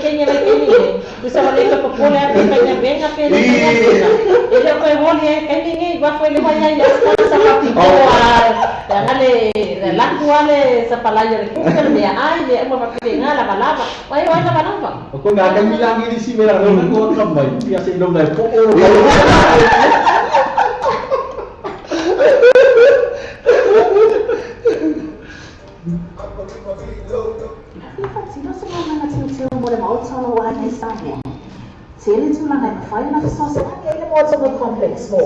kenya la kenya. Kusar bele ko pole a pe venga pe le kenya. Ele ko voli kenya ni va foi le wa yai sa patito a ngale la kuale sa palaya le kuka le ai le mo va pe ngala balaba. Wai na balaba. Ko nga ka bilang ini si mera ro ko ka mai. Dia se dom dai ko o. Sino sa mga natinitiyo mo na mautalo wa na isamo. Sili tu lang ay mafaya na sa sa kaya mo sa mga complex mo.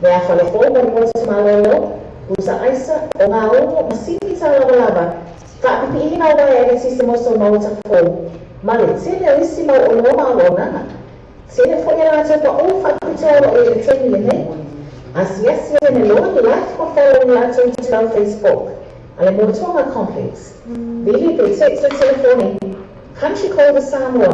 Kaya fale po mo sa malolo, usa aisa o nga o masili sa laba. Ka pipiin na wa ay sistema sa mauta po. Malit sili isimo o no malona. Sili fo ya na sa o fa pitoro e teni ne. Yes, in the Lord, life for following later to Facebook. Ale mo tonga complex. Bili pe text telefoni. Country call the Samoa.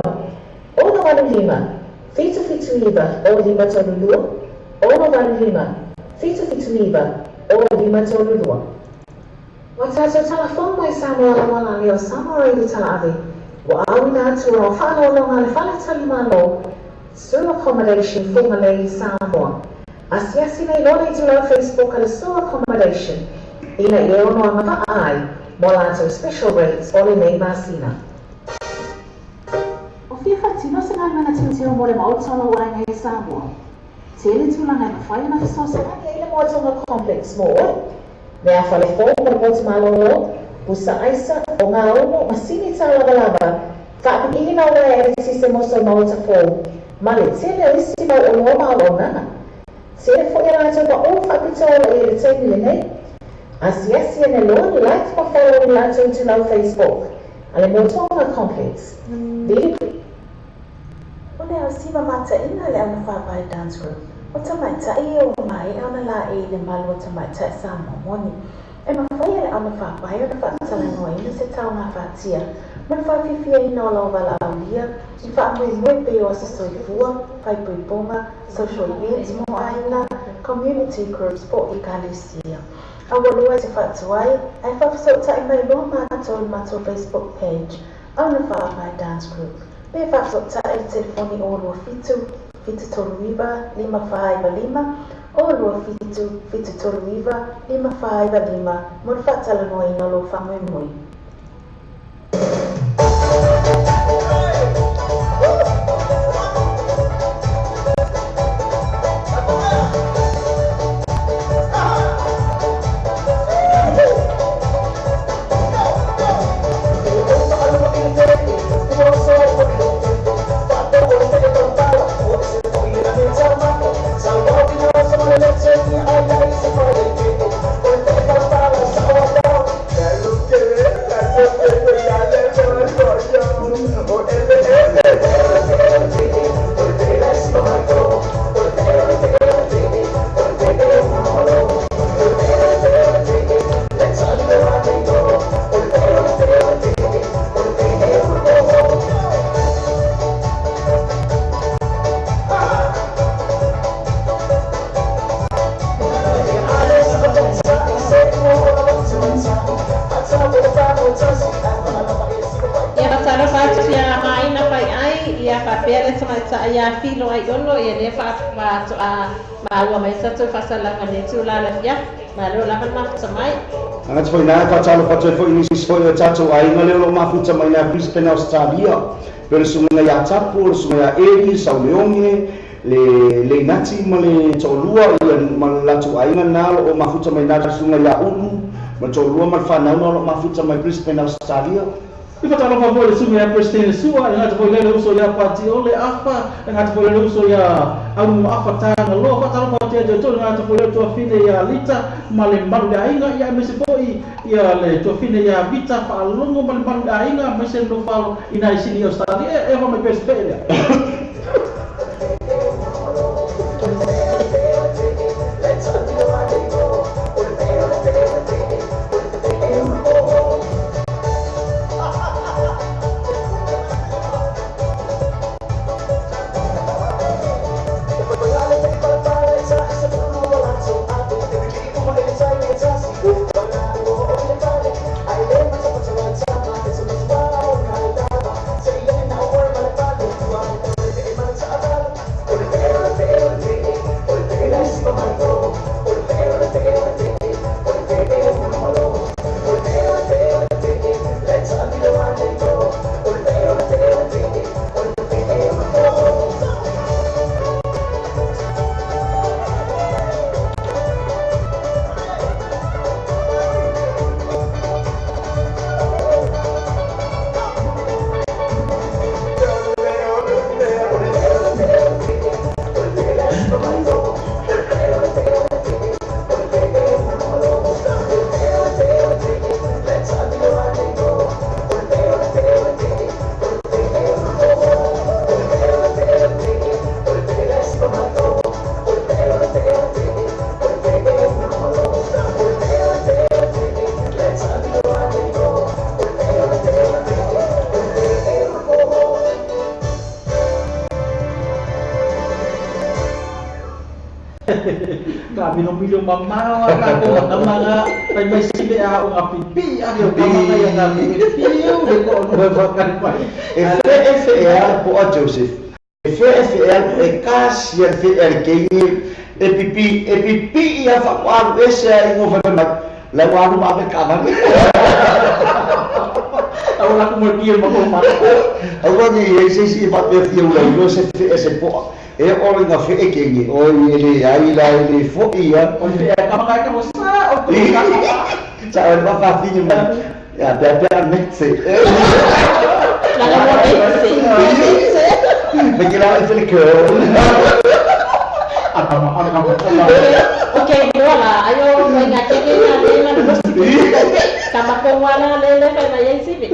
Ona wanu lima. Fitu iba. O lima tolulua. Ona wanu lima. Fitu iba. O lima tolulua. Watato telefon mai Samoa wala leo Samoa i talavi. Wa awina tu ro falo lo ngale fala talimano. Sue accommodation formally Samoa. Asiasi na ilone to Facebook and Sue accommodation. Ina ileono ang ai mula sa special rates o may masina. O FIFA sino sa nga natinitiyo mo le mautalo wa nga Samoa. Sili tu lang ay mafaya na sa sa kaya mo sa mga complex mo. May afale po mo sa malolo, busa aisa o nga mo masinit sa laba-laba. Kapihin na wala ay sistema sa mauta po. Malit sila isima o malo na. Sila po yan natin ba o kapitolo ay ito nilin Asiasi na Lord, like pa follow natin to our Facebook. Alam mo ito ang complex. Dili. Wala si mamata ina le ang fa dance group. Wata mata iyo mai ang la e le mal wata mata sa moni. E mafaya le ang fa pa yo fa sala no ina se tau na fa tia. Man fa fifia ina la wala aulia. I fa mo pe o sa so fua, fa po ponga, social events mo aina, community groups po ikalisia. Awalua te whatuai, ai whawhasota i mai loa mātou mātou Facebook page, au na whaamai dance group. Me whawhasota i telefoni o lua fitu tolu iwa, 555, o lua fitu tolu iwa, 555, mo whatala no ina lo whamui mui. whapea le tamaita ia filo ai ono ia le maua mai sa tu fasalanga ne tu la fia ma lo la mafuta mai Angat foi na fatalo foi inisi foi o tato ai ngale lo mafuta mai na Brisbane Australia pero sunga ya tapu sunga ya eri Sao Leone le nati male tolua ia malatu ai na lo mafuta mai na sunga ya ulu ma tolua mal fa na lo mafuta mai Brisbane Australia. Ipa talo fa vole sume ya Pristine sua ngata foi lele uso ya pati ole afa ngata foi lele uso ya amu afa tanga lo fa talo fa te to ngata foi lele to fine ya lita male malu da inga ya mesi foi ya le to fine ya vita fa longo male malu da inga mesi do fa ina sini Australia e va me persperia. Bilo mamawa ka ko mga may sibe a pipi a yo pamaka yang ngami piu de ko babakan pa FFL po Joseph FFL e kas ya FFL ke e pipi ya fa wa ese ngo fa la wa no ma ka ba awala ko mo piu mo ma awa ni ese pa pe fiu la yo se ese po e ora nga fe ekengi o ele ai la ele fo ia o te kamaka ka mo sa o ko ka sa ba fa finyo ya da metse la mo metse Begitu itu ke. Apa. Okay, wala. Ayo ngakeke na lena kama ko wala lele fa ya isibi.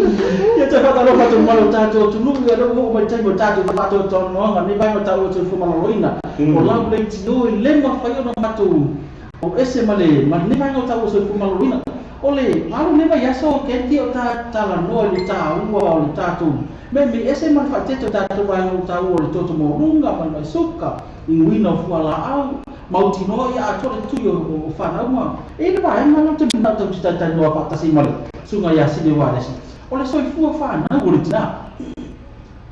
Ya cepat kalau patu malu tato tunu ya lo mo mai tai tato patu ton no ngani bai mo tato tu fuma loina. Ola ble tino lema fa yo no matu. O ese male, man ni bai no tato tu fuma loina. Ole, malu lema yaso kenti o ta tala no li ta ua li tato. Me ese man fa teto tato bai no ta ua li toto mo runga man mai suka. Inguina fuala au mau tino ya atore tu yo fana uma e le vai mana te bina tu cita ta no apa tasi mal sungai ya si dewa desi ole soi fu fana uritina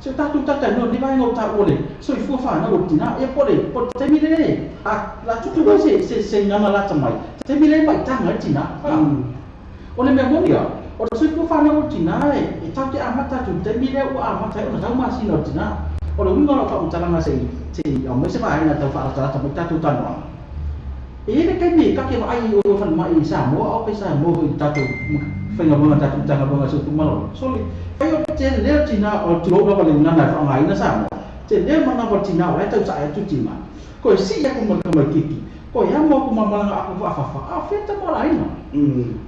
se ta tu ta no di vai ngota ole soi fu fana uritina e pole te mire a la tu tu se ngama la tamai te mire mai tanga tina ole me monia ole soi fu fana uritina e ta te amata tu te mire u amata ona ta ma si no tina Ora winga lo fa utalanga sei o me se vai na tau fa atala ta ta tu tanwa e le kai ni ka ke ai o fan mai sa mo o pe sa mo ta tu fa nga mo ta tu tanga mo su tu malo soli ai o te le tina o tu lo ba le na na fa ngai na sa mo te le ma na ba tina o ta sa tu tina ko si ya ko mo ka kiki ko ya mo ko ma aku fa a fe ta mo lai na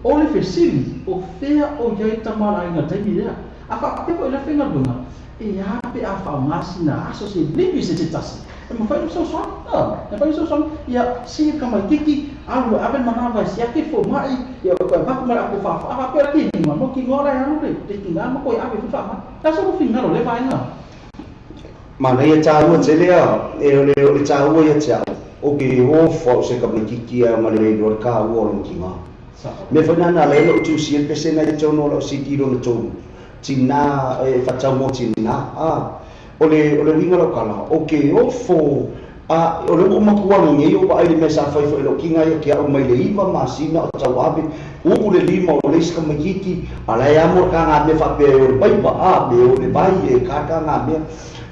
o le fe sili o fe o ya ta mo lai na ta mi ya apa ko le fe nga dunga e ape a fa masina aso se libi se tasi e mo fai so so e fai so so ya si kama kiki alu aben manava si ake fo mai ya ko ba ko mara ko fa apa pe ki ni mo ki ngora ya lu de tinga mo ko ape fa ma ta so finga lo le vai na mana ya tahu celia le tahu ya cha o ke o fo se kama kiki ya male do ka wo lo kinga me fa na le lo tu si pese na chono lo si tiro no chono Cina facciamo Cina ole winga lo kala okay o fo a o le makuanga ngi o ai me sa fai fo lo kinga ia kia o mai le iva masina o tawabe o le lima o le ska makiti ala ya mo ka nga me fa pe o pai ba a be o le vai e ka nga me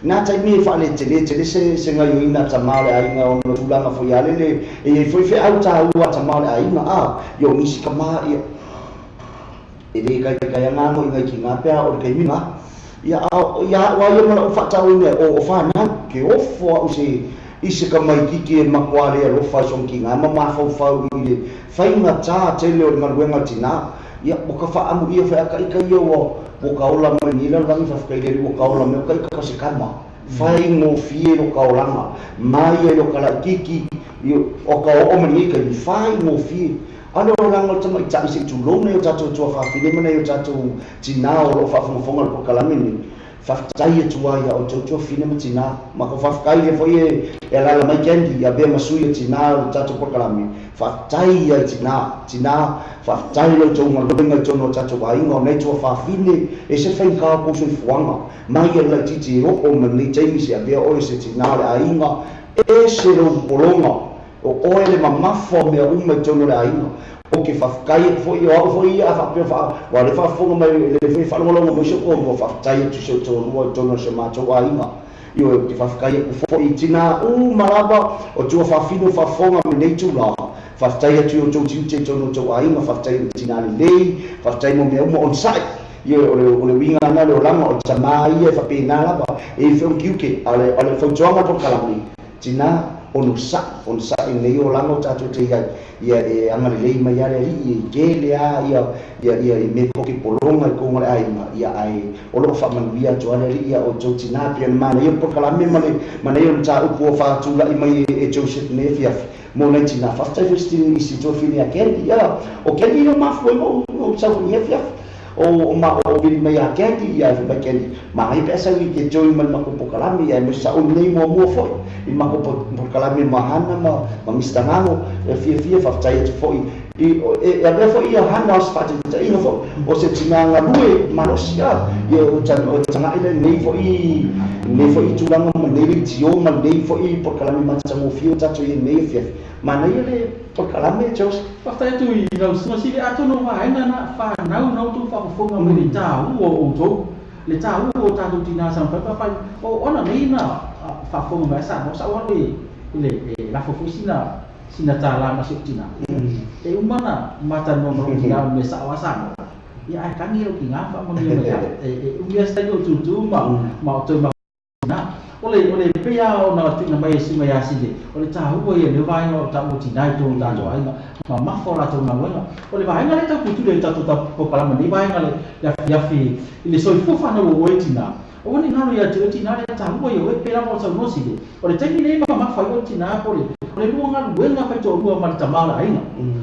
na tai me fa le tele se nga yo ina tamale ai nga o no tulanga fo ya le e foi fe au ta u tamale ai nga a yo misi kama ia ele ka ya nga mo nga ki nga pe o ke mina ya wa yo mo fa ta o o fa na ke o fo o se isi ka mai kiki e makware e lofa sonki ngā mama fau i le whainga tā tele o ngā ruenga tina ia o ka wha amu ia whea ka ika ia o ka ola mai nila rangi whawhakaireri o ka ola mai o ka ika kasi kama whai ngō fie o ka olanga mai e o ka la kiki o ka o mani ika i whai ngō fie ano ranga o tama i ta isi tūlone o tatou tua whawhine mana o tatou tina o lo whawhongafonga o ka lamini whaftai e tua ia o tautua whina ma tina ma ko whafkai e fwoi e lala mai kendi a bea masui e tina o tatou pakalami whaftai e tina whaftai lo tau ngā loenga tono o tatou ainga o nei tua whawhine e se whainka po sui fuanga mai e lai titi e roko ma ni teimi se a bea oe se tina le ainga e se lo polonga o oe le mamafo mea uma tono le ainga o ke whafkai fwoi o fwoi a whapea wa le whafonga mai le fwoi whalongolonga mo soko o whaftai tu se tōrua tono se mātou a inga io te whafkai o fwoi tina maraba o tua whawhino whafonga me nei tu la whaftai atu o tō tiute tono tō a inga whaftai o tina le lei whaftai mo mea uma on site io o le winga ana le o langa o tamai e whapena lava e whiong kiuke ale whautuanga po kalami tina on sa nei o langa o tātou te ia e anga le lei mai are i gele a ia me poki polonga ko ngale ai ia ai o lo fa manuia to ale ia o to tina pia mana ia por kala me mana ia ta upo fa tu la mai e Joseph Nefia mo nei tina fa ta festi i si to fini a kendi ia o kendi no ma foi mo sa Nefia o ma o bili mai a kendi ia fa kendi ma ai pesa i ke join mal ma ko kalami ia mo sa o nei mo foi i ma ko por kalami mahana ma mistangango e fia whaftai atu fwoi a bea fwoi a hana o spati ta ina fwoi o se tinanga lue manosia o tanga ina nei fwoi tūranga ma nei tio ma nei fwoi por kalami matango fio tato i nei fia ma nei le por kalami Jose whaftai atu i rau sunga siri ato no waena na whanau tu whakufonga mo le tāu o tō le tāu o tātou tina sampai papai o ona nei na whakufonga mai sa no sa wale la fwoi sina tala masuk tina e umana mata nomor tina me sawasana ya ai kangi o kinga fa mo ni e umia sta yo tu ma to ma na ole pia o na tina mai sima ya sinde ole ta hu ye le vai no ta mo tina to ta to ai ma fora to na wena ole vai ngale ta kutu le ta to ta po kala mani vai ngale ya fi ile so fu fa no o tina o ni ngalo ya tina le ta hu ye o pela mo sa no sinde ole te ni le ma fa yo tina po le luanga luenga fai tō lua mali tamala ainga.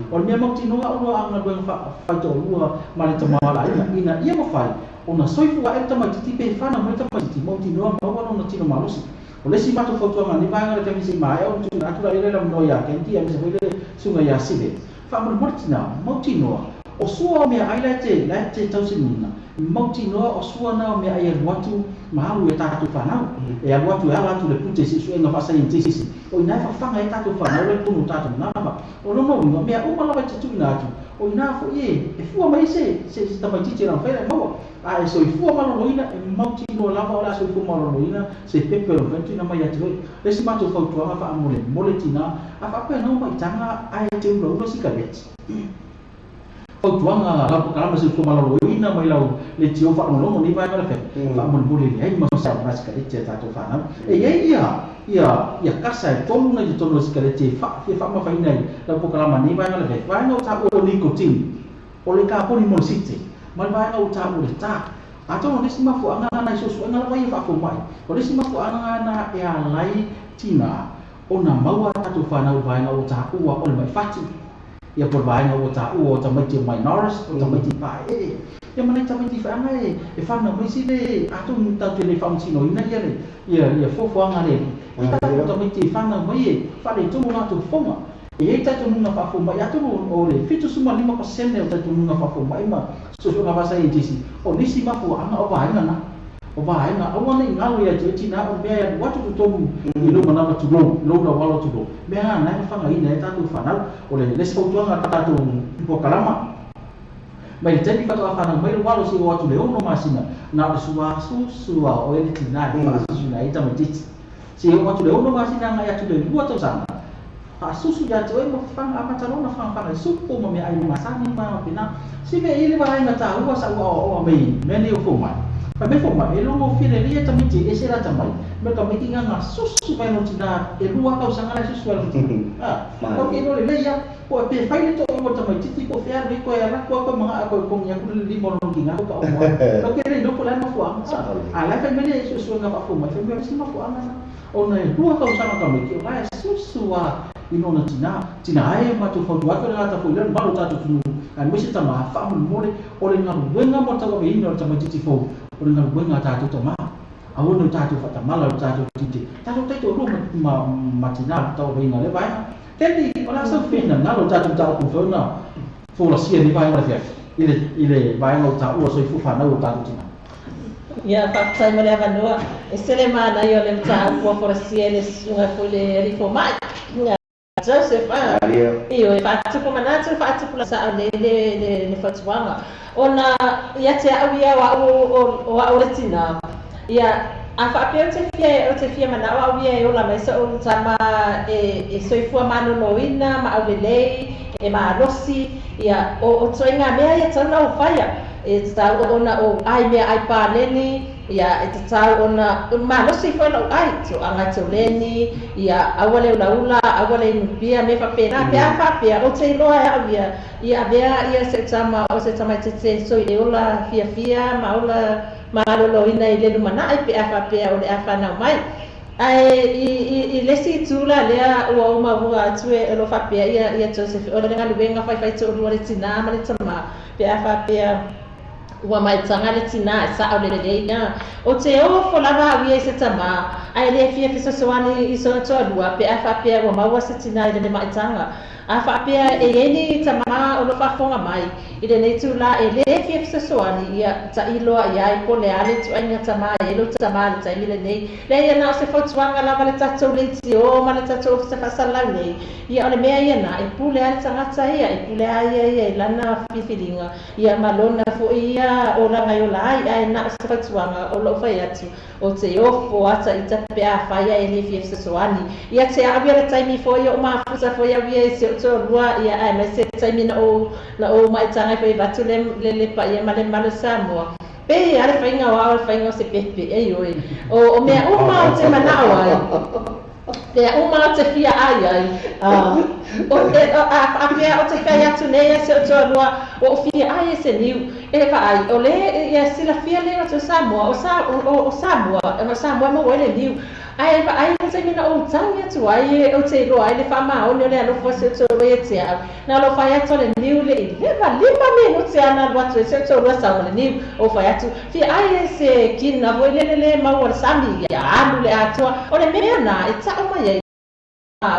O mea mauti noa ua anga luenga fai tō lua mali tamala ainga. Ina ia mawhai, o na soifu wa e tamai titi pe whana mai tamai titi mauti noa mawana o na tino malusi. O lesi mato whautuanga ni vaenga le temisi mai o tu na atura ere lam noa ya kenti a misa wile sunga ya sive. Whamuri mortina, mauti noa. O sua mea ai te tausinina. Mauti noa o sua nao mea ai aluatu mahalu e tātu whanau. E aluatu e alatu le pute si suenga whasai in tisisi. O inai whawhanga e tātu whanau le punu tātu nama. O nono ingo mea umalawa te tuina atu. O ina fo e fua mai se tamai titi rang whaere maua. A e so i fua maloloina e mauti noa lava o la so i fua maloloina se pepe o whentu na mai atu hoi. Lesi matu whautuanga wha amole mole tina a whapea nau mai tanga ai te ura ura sikareti. Tuanga la kalama se kuma lo ina mai lau le tio fa no ni vai mala fe fa mon buli ai ma sa ras ka te ta to fa na e ia kasa e tonu na to no ska le te fa ma fa ina la po kalama ni vai mala fe vai no ta o nicotine o le ka po ni mon site mal vai no ta o le ta ato no sima fu anga na so so anga vai fa fu mai o le sima fu anga na e a lai tina ona maua ta to fa na vai no ta o o mai fati ia por vai no ta o ta mai te minors o ta mai te pai ia mana ta mai te fa ngai e fa na mai si le ato ta te le fa si no ina ia fo anga le ta ta mai te fa na mai fa le tu na tu fonga e ta tu na fa fo mai ato o le fitu suma 5% o ta tu na fa fo mai ma so so na va sai disi o nisi ma fo anga o vai na o vai na awa nei ngalo ia tina o mea watu tutomu i lo mana tulo lo na walo tulo mea na fanga ina e tatu fanau o le les fautuanga tatu po kalama mai tani fato afana mai walo si watu le ono masina na le suwa o ele tina susu na ita matiti si watu le ono masina ngai atu le dua tau sana susu ya tu mo fanga apa calona fanga supu mo me ai masani ma pina si me ile ba ai ngata ua sa o mai me o fuma pa me fuma e longo fire lia tamiti e sera tamai me ka me kinga na susu pa no tina e lua ka usanga la susu ala ko ke no le ya ko pe fai to mo tamai titi ko fia me ko ya ko mga ko nya ko li mo no kinga ko mo ko ke le no ko la no fuang ala fa me le susu nga pa fuma fa me si ma fuang na ona e lua ka usanga ka me ki ba susu wa ino na tina ai ma tu fau watu na ta fulen baru ta tu an mesti ta ma fa mo mole o le ngaru wenga mo ta ko ino ta ma titi fau o le ngaru wenga ta tu ma a wono ta tu fa ta mala ta tu titi ta tu te tu ma tina ta o wenga le vai tendi ola sa fina na lo ta tu ta ku fo na fo la sia ni vai o le ile vai no ta o so fu fa na o ta tu tina ya fakta mo le vanua esele mana yo le ta ko for siele sunga fule riformat Joseph io fatto come nato fatto la sa le fatuanga ona ia te awia wa o retina ia a fa pe te fia mana wa ia o la mesa o tama e soifua mano noina ma au lei e ma rossi ia o tsoinga mea ia tana o faia e sta ona o ai mea ai pa leni ia e tau ona ma no si foi lo ai to anga to leni ia awale ula awale pia me fa pena pe fa pia o te lo ia bea ia se tama o se tama te so i ola fia ma ola ma lo ina i le mana ai pe fa pia o le afa na mai ai i lesi tula lea o ma bua tue lo fa pia ia Joseph o le ngalu venga fai to lo le tina ma le tama pe fa pia ua mai tanga le tina sa o le leina o te o fo lava wi se tama ai le fia fiso soani i so to lua pe afa pe o ma wa se tina le mai tanga afa pe e ni tama o lo fa fonga mai i le nei tula e le fia fiso soani ia ta ilo ia i po le ale tu anga tama e lo tama le tai le nei le ia na se fo tuanga lava le tato le ti o ma le tato se fa sala nei ia ole mea ia na e pule ale tanga ia e pule ia lana fifilinga ia malona fo ia o la ngai o la ai na se fatuanga o lo fai atu o te ofo ata i ta pe a fai ai le fie se soani ia te a via tai mi fo ia o ma fusa fo ia via se o lua ia ai me se tai mi na o mai tanga fai batu le pa ia male male Samoa pe ale fai nga wa fai nga se pepe e oi o me o ma o te manawa ai te uma te fia ai o te a fia o te fia tu nei se o lua o fia ai se niu e fa ai o le ia sila fia le o Samoa o Samoa mo ele niu ai fa ai se mina o tanga tu ai o te lo ai le fa ma o le no fo se to le te na lo fa ia to le niu le va lima me no te ana lo tu se to lo sa le niu o fa ia tu fia ai se kin na vo le ma o sami ya alu le ato o le me na e ta o mai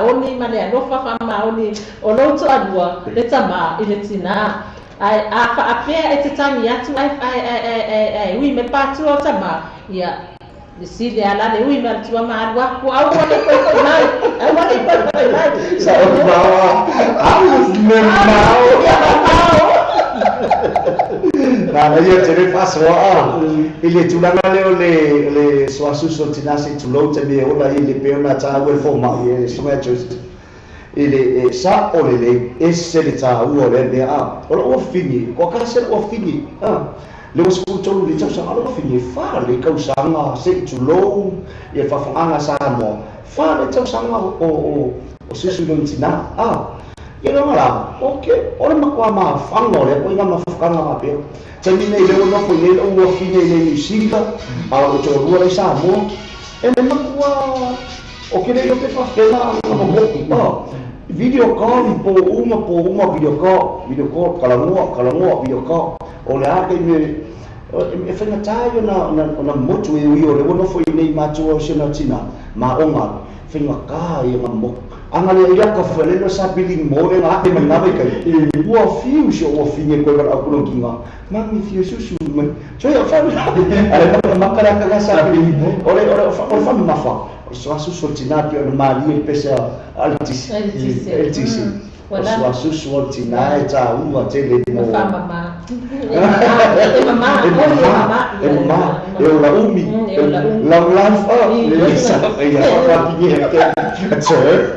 oni mane no fa ma oni o lo to adua le tama i le tina ai a fa apea e te tani atu ai ui me patu o tama ia le sile ala le ui me tua ma adua ko au le ko mai au le ko mai sa o bawa au me mau na ia te re paso ile tulanga le swasuso tinasi tulo te me ola ile peona ta wel fo ma ie suma ile sa o le ese le ta u o le me o lo fini ko ka se o fini le o sku tolu le tsa o fini fa le ka usanga se tulo e fa fanga sa mo fa le tsa o susu no tina ye no mala okay ora makwa ma fango le ko ngama fakanga ma pe tani nei le no fo le o fini le ni singa o to ru le sa mo e me makwa o que le pe fa pela mo video call po uma video call kalangua video call o le ake me e fenga tayo na motu e ui o le wono fo i nei matua o sena tina ma onga fenga ka i ngamo Angale ia ka fale no sabili mo e nga te manawe kai. Ua fiu sio ua finge koe wala aku kinga. Mami fiu susu man. So ia fa. Ale ka makara ka sabili mo. Ore fa mafa. So susu tinati o mali pesa altisi. Wala susu tinai ta ua tele mo. Mama. Eu la umi. La life up. Isa ya pa pingi ke. Sir.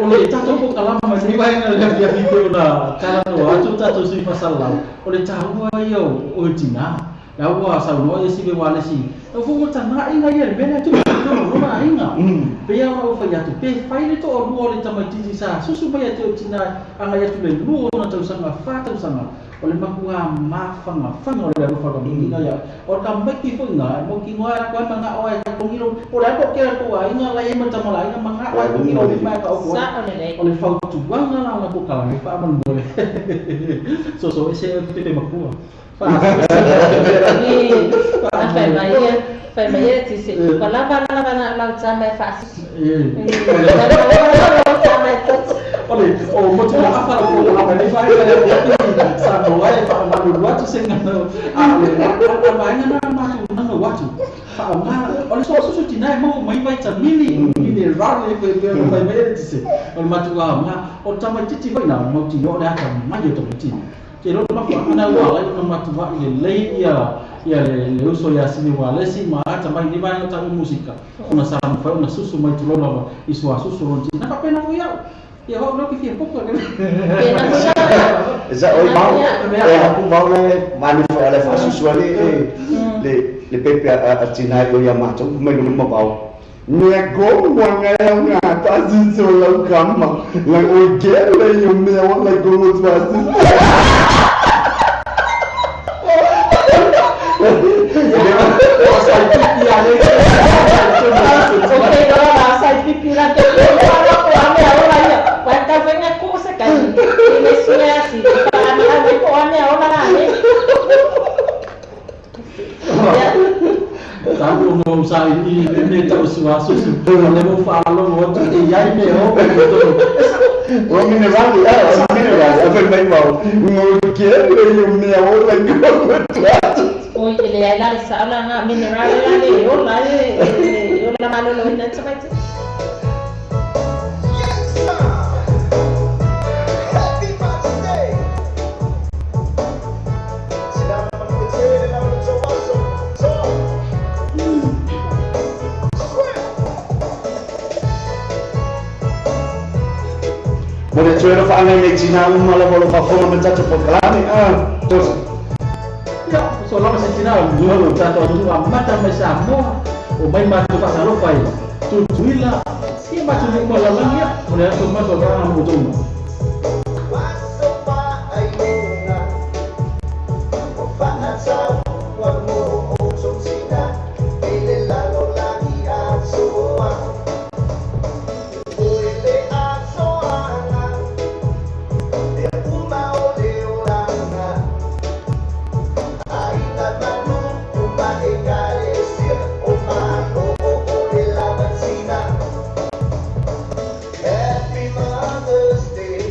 Oleh tato ko kalama ni ba nga dia video na kala no atu tato si pasala oleh tahu ayo o tina la wa sa no esi be wala si o fu mo tana ina ye be na tu no ma ina be ya o fa ya tu be fa ile to o oleh tama titi sa susu ba ya tu tina anga ya tu le lu na tu sanga fa tu sanga oleh makua mafanga fanga oleh ru fa ka minga ya o ka maki fo nga mo ki ngoa ko manga o ai ko ngiro o la ko kera ko ai nga la ye mo tama la ina manga o ai ko ngiro di ma ka o ko oleh fa tu wanga la ko kala ni fa man boleh so ese pepe makua fa Fai mai ti se lava la tsama fa oleh o mo tu la fa ko la ba ni fa ya sa no ai fa ma lu wa tu senga no le ba nga na ma tu na no wa tu fa ma oleh so tinai mo mai vai ta mini rale pe fai mai ti se oleh ma tu ma o tama titi vai na mo ti o da ka ma yo to ti ke lo ma fa na wa la no ma tu va ye lei ya le uso ya sini wale si ma ta mai ni ba ta musika una sa fa una susu mai tu lo isu susu ron ti na ka pena ko ya ho lo ki fi poco Esa oi mau aku mau le mani fa le fa susu le pepe a tina yo ya ma tu mai no mo bau Nego wanga nga ta zinso la kama la o gele yo me wa la go mo twastu Tahu no usah ini tak suasu kalau mau follow mau tu iya ini o mineral apa mai mau ngokere yo me wa la go mo twastu o ile ya la sala na mineral yo la malo lo ina tsamaiti Boleh cuci apa angin yang Cina malah boleh perform mencapai pengalaman terus ya soalnya masih Cina dulu tato tu amat sama samo o mai ma tu pasal lo pai tu tuila si ma tu ni malah lagi ya boleh tu ma tu orang mutu Happy Mother's Day.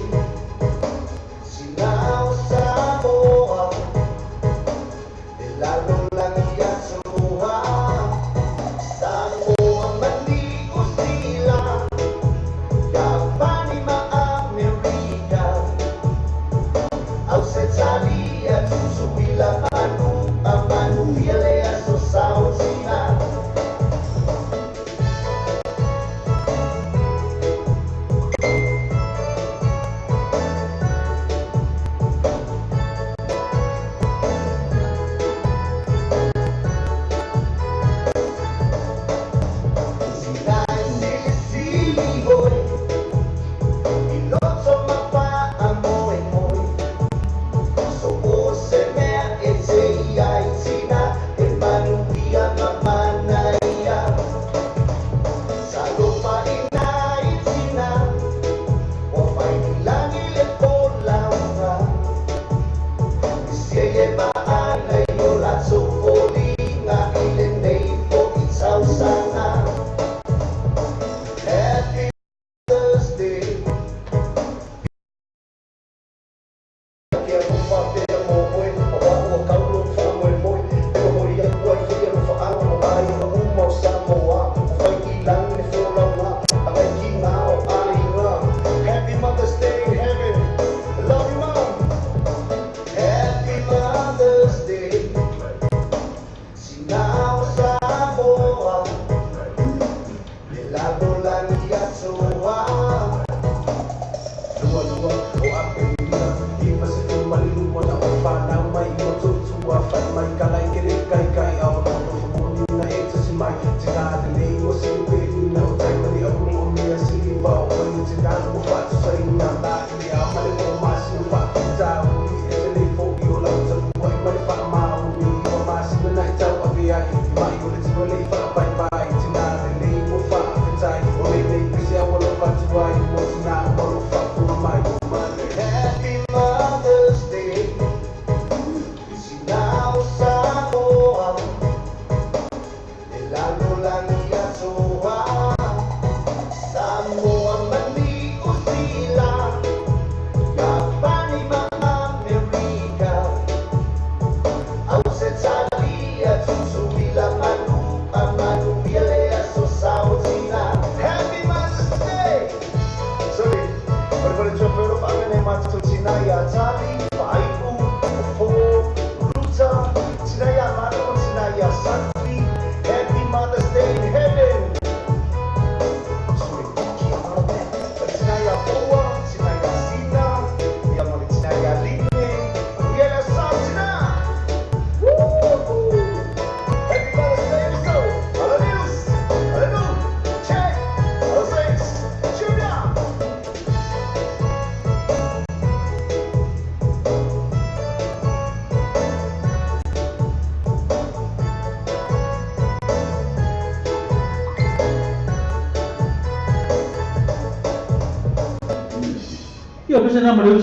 Io penso che non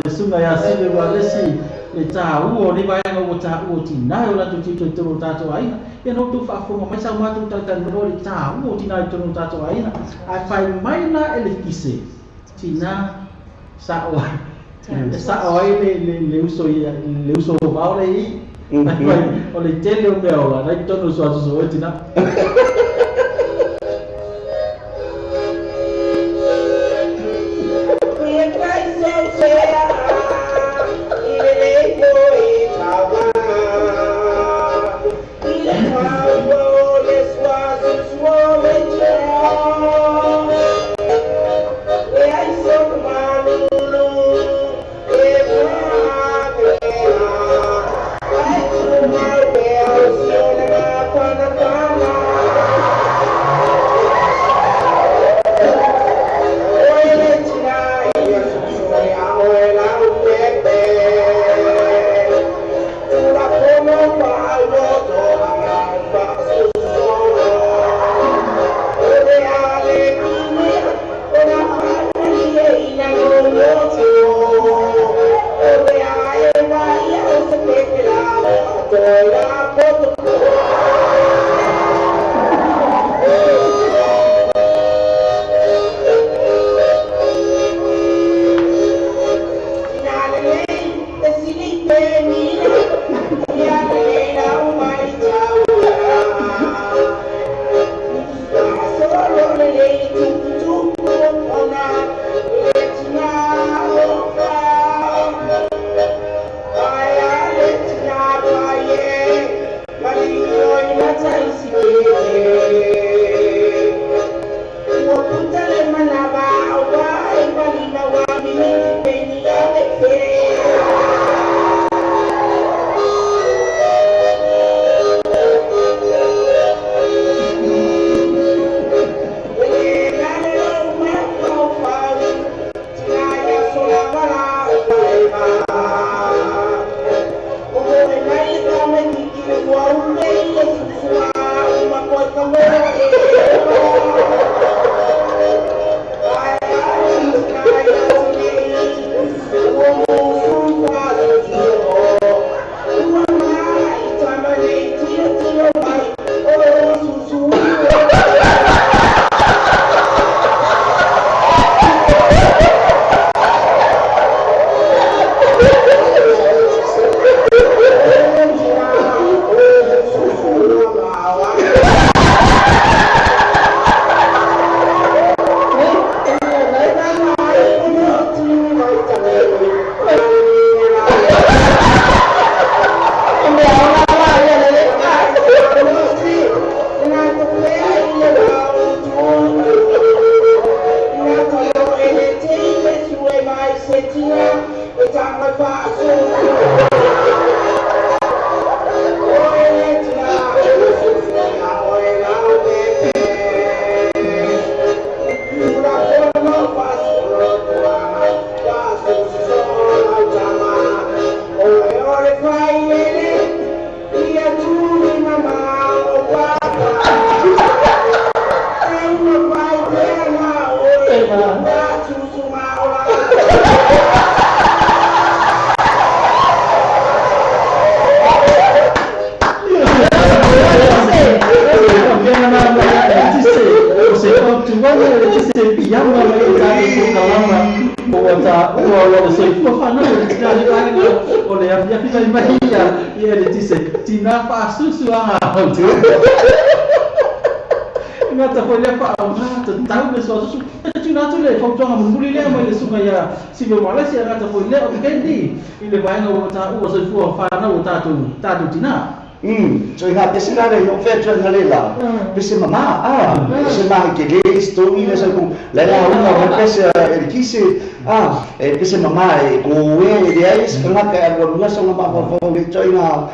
sunga ya sile wa lesi le ta uo ni ba ya o ta uo ti na o la tu ti tu ta to ai ya no tu fa fo mai sa ma tu ta ta no le ta uo ti na tu ta to ai na ai fai mai na ele kise ti na sa o le uso ba o le o le tele o me o la dai to no so ti na Well, Tina fasusu ang ngata foi le pa ngata tau le so su Tina tu le fo tonga mun le mai le sunga ya si be mala si ngata foi le o kendi ile vai no ta u so fu fa na u ta tu Tina so ingat dia senang yo veteran halela bisa mama bisa mah ke le story le sa ku la una bisa kisi bisa mama ko we dia is kena ka ro nga so mama fo le China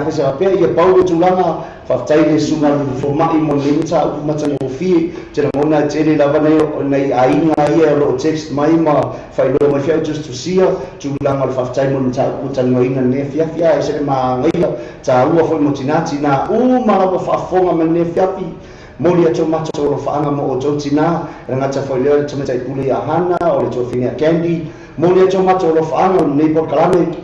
bisa pe ye pau tulanga fa tai le sunga lu fo mai mo le ta u ma tsa mo fi tera mona tele la bana yo nei ainga ia lo text mai ma fa lo ma fia just to see tulanga fa tai mo ta u tsa ngoina ne fia ese ma ngai ta u fo mo Tina u mara mo fa fonga me fiapi moli ato mato lo faanga mo o Tina ngata foi le tama tai kule ya hana o le tofinga candy moli ato mato lo faanga nei por kalame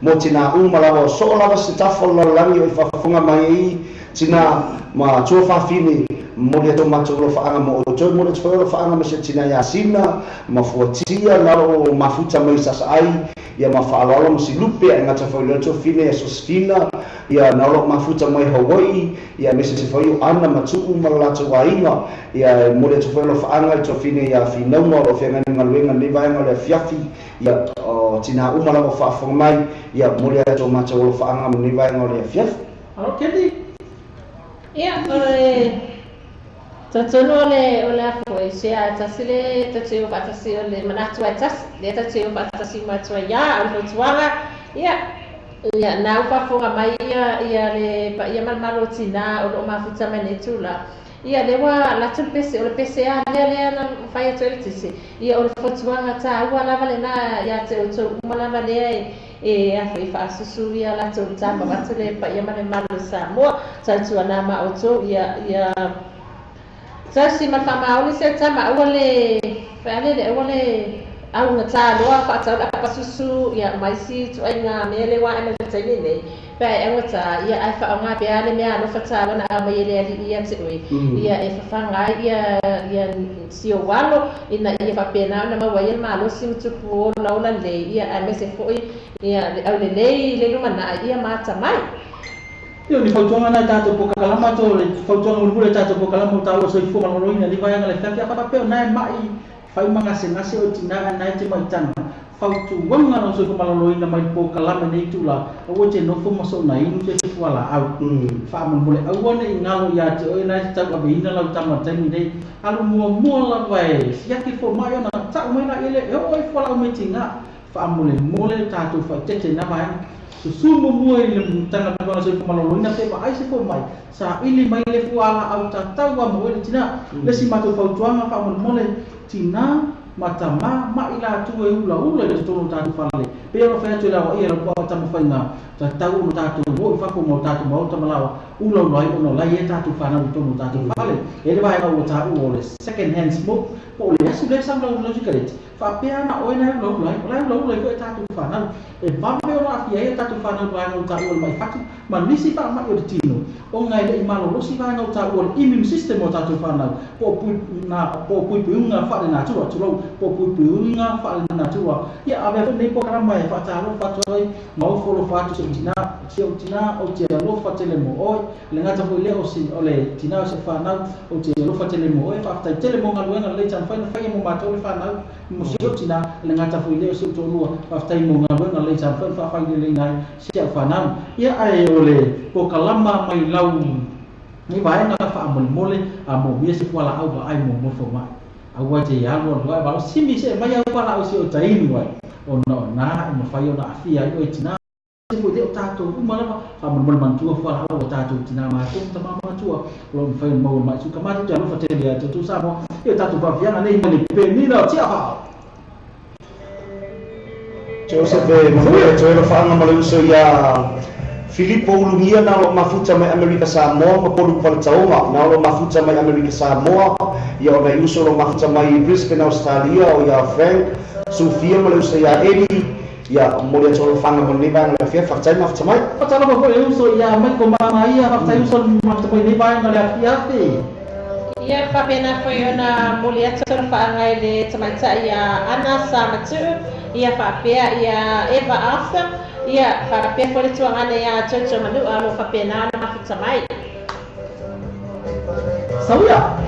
mo Tina u mara o so la se tafo lo langi o fa fonga mai Tina ma to fa fini moli ato mato lo faanga mo o to mo le lo faanga me se Tina ya sina ma fuatia la o mafuta mai sasai ia mafa'aloalo ma silupe ngata foi le tofine ya sosfina ia nalo mafuta mai Hawaii ia mese se foi ana matu'u ma lato wainga ia mo le tofoi lo fa'anga tofine ia finauma o fenga ngaluenga le vaenga le fiafi ia Tina uma la fa'afonga mai ia mo le ato mata lo fa'anga ma le vaenga le fiafi kendi ia Tatono ole afo sia tasile tatio patasi ole manatu atas le tatio patasi matua ya al tuanga ya na upa fonga mai ia le pa ia malo Tina o mafuta menetula ia lewa la tulpese ole pese a le na fai toltisi ia ole fotuanga ta ua lava le na ya te o malava le afo fa susu ia la toltamba batule pa ia malo Samoa tatuana ma oto ia Sasi mafama oli se tama ole fale le ole au na ta loa fa ta la pasusu ya maisi tu ainga mele wa ema tsaini ne pa engota ya ai fa nga pe ale me ano fa ta na ama yele ali ya se we ya e fa nga ya sio walo ina ya fa pena na ma wa ma lo sim tu po na ola le ya ame se foi ya au le lumana ya mata mai Yo ni fautonga na tato po kalama to le fautonga mulbule tato po kalama ta o so ifo maloloina li vai ngale fia pa pe na mai fai manga se ngase o Tina na te mai tana fautu wanga no so ifo maloloina mai po kalama nei tula o te no fo maso na inu te fo ala au fa mulbule au one ngalo ya te o na ta ka beina la tama tani nei alu mo la vai sia ki fo mai na ta mai na ele o ifo la me Tina fa mole tato fa te na vai susumu mua ile tanga tanga so malolo ina pe ai se fo mai sa ili mai le fu ala au tatawa mo ile Tina le si mato fautuanga fa mole Tina matama ma ila tu e ula le tonu tatu fale pe ro fa tu la ia ro pa tama fa na tatu no tatu mo fa ko mo tatu mo tama lawa ula lai ono lai e tatu fa na tonu tatu fale ele vai no tatu o le second hand smoke po le asu le sang lo logically fa pe ana o ina lo lai ko tatu fa na e va me ora afia e tatu fa na vai no tatu mai fatu ma nisi fa ma o tino o ngai le malo lo si vai no tatu immune system o tatu fa na po pu nga fa na tu po pupunga fa na tua ya ave nei po karama e fa talo fa toi mau folo fa tu Tina o te lo fa tele mo o le ngata fo le o si ole Tina se fa na o te lo fa tele mo e fa ta tele mo ngaluenga le tan fa na fa mo ma to fa na mo si Tina le ngata fo le o si to no fa ta mo ngaluenga le tan fa le ngai si fa na ya ai ole po kalama mai lau ni vai na fa mole a mo mi se fa la au ba ai mo fo ma awa te ya lo ba simi se mai au para o si o taimi wai ona e mawhai o na afia i o i tina se mo te o tātou umalawa a mana mantua wha o tātou tina mātou ta mātua lo mwhai mau mai suka mātou te alofa te lea tu samo i o tātou pawianga nei mani penina o tia hao Joseph Manuel Joel Fanga Maluso ya Filippo Ulungia na lo mafuta mai Amerika Samoa mapolu palataonga na lo mafuta mai Amerika Samoa ya ona yuso lo mafuta mai Brisbane Australia o ya Frank Sofia Maluso ya Eddie ya molia Joel Fanga Manuel na fia fatai mafuta mai patala ba ko uso ya mai ko mama ia hafta uso mafuta mai nei vai na le afia te ia whapena foi ona muli atu whaangai le tamaita ia ana sa matu ia whapea ia Eva Arthur ia whapea foi le tuangana ia Jojo Manu alo whapena ana mafuta mai sauia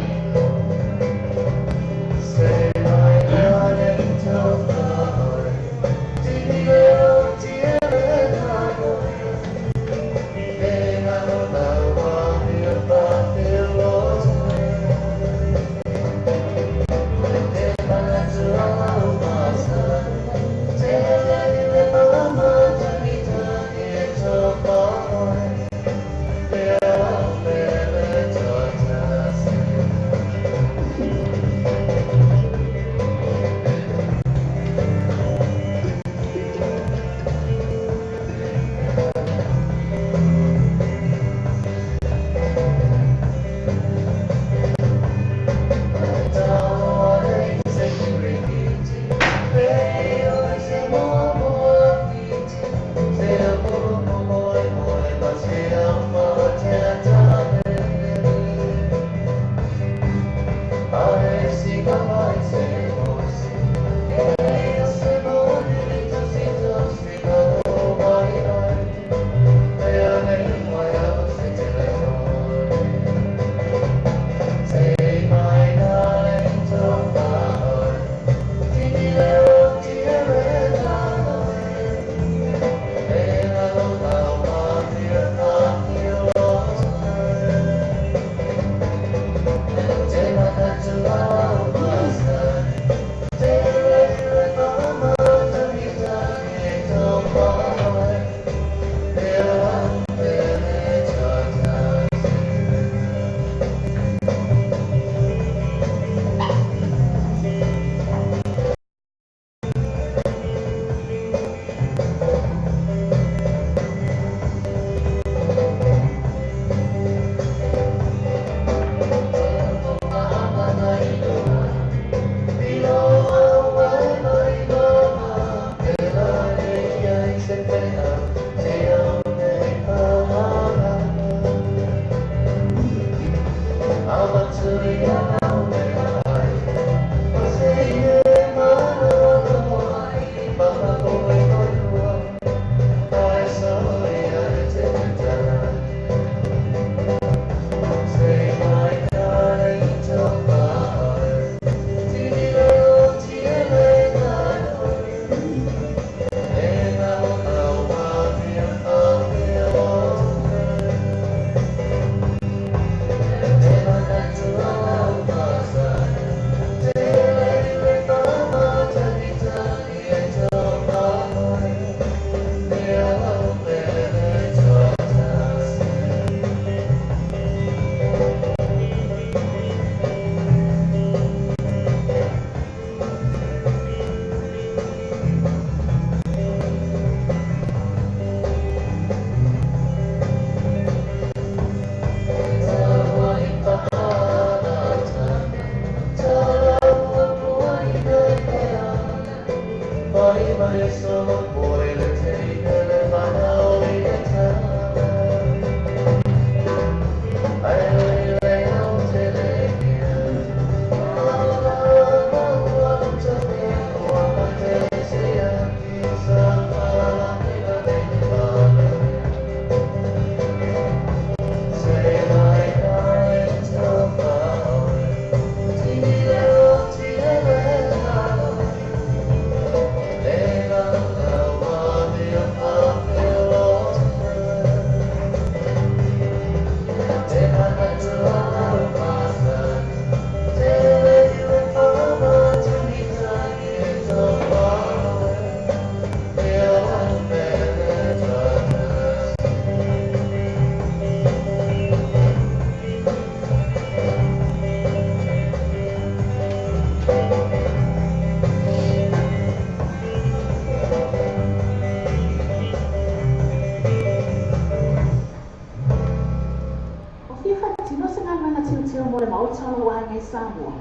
Samoa.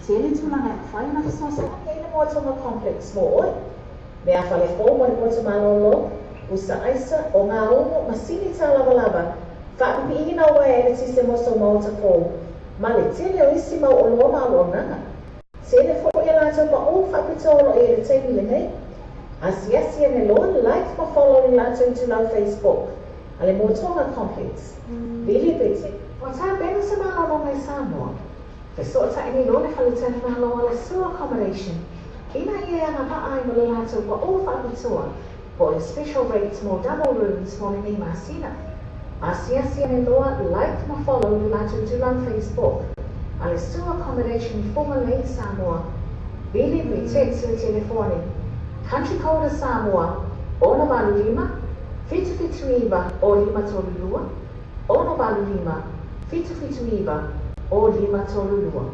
Tele tulanga whai na fisosa. Kena mo tonga complex mo oi. Mea whale fō mo ni poto malolo. Usa aisa o ngā ono masini tā lava. Whaapipi ina ua e le tise moso mauta fō. Ma le tele o isi mau o loa mau o nganga. Tele fō e lātou pa o whapitolo e le teimi le nei. Asiasi e ne loa like ma follow ni lātou tu lau Facebook. Ale mo tonga complex. Bili bete. O tā bena sa malo ngai Samoa. Te so ta ini lo ne whalutene malo ale sewer accommodation. Ina ia anga pa ai mo le lātou pa o whapitua. For the special rates more double rooms for the Masina. Asiasi e loa like ma follow ni lātou tu lau Facebook. Ale sewer accommodation i Fonga Lei Samoa. Bili bete su telefone. Country Code Samoa, Ono Balu Lima, Fitu Iba, o Lima Tolulua, Ono Balu Lima, Fitu Iba, o Lima Tolulua.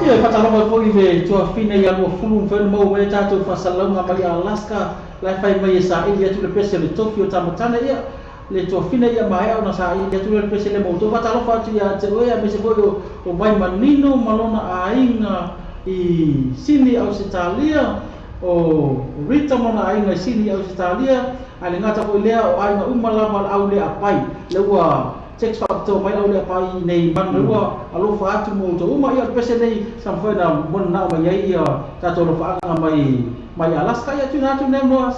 Ia pataloga ko i ve tua fina ia lo fulu fen mo me tato fasalonga mai Alaska lai fai mai sa ia tu le pese le Tokyo tamatana ia le tua fina ia mai ona sa ia tu le pese le mo to pataloga tu ia te oia me se boyo o mai manino malona ainga i Sydney Australia o Rita mona ainga i Sydney Australia ale ngata ko lea o ainga umalama au le apai le ua text factor mai au le pai nei manua alo fa atu mo to uma ia pese nei samfai na mon na mai ia tato lo fa mai Alaska ia tu na tu nem no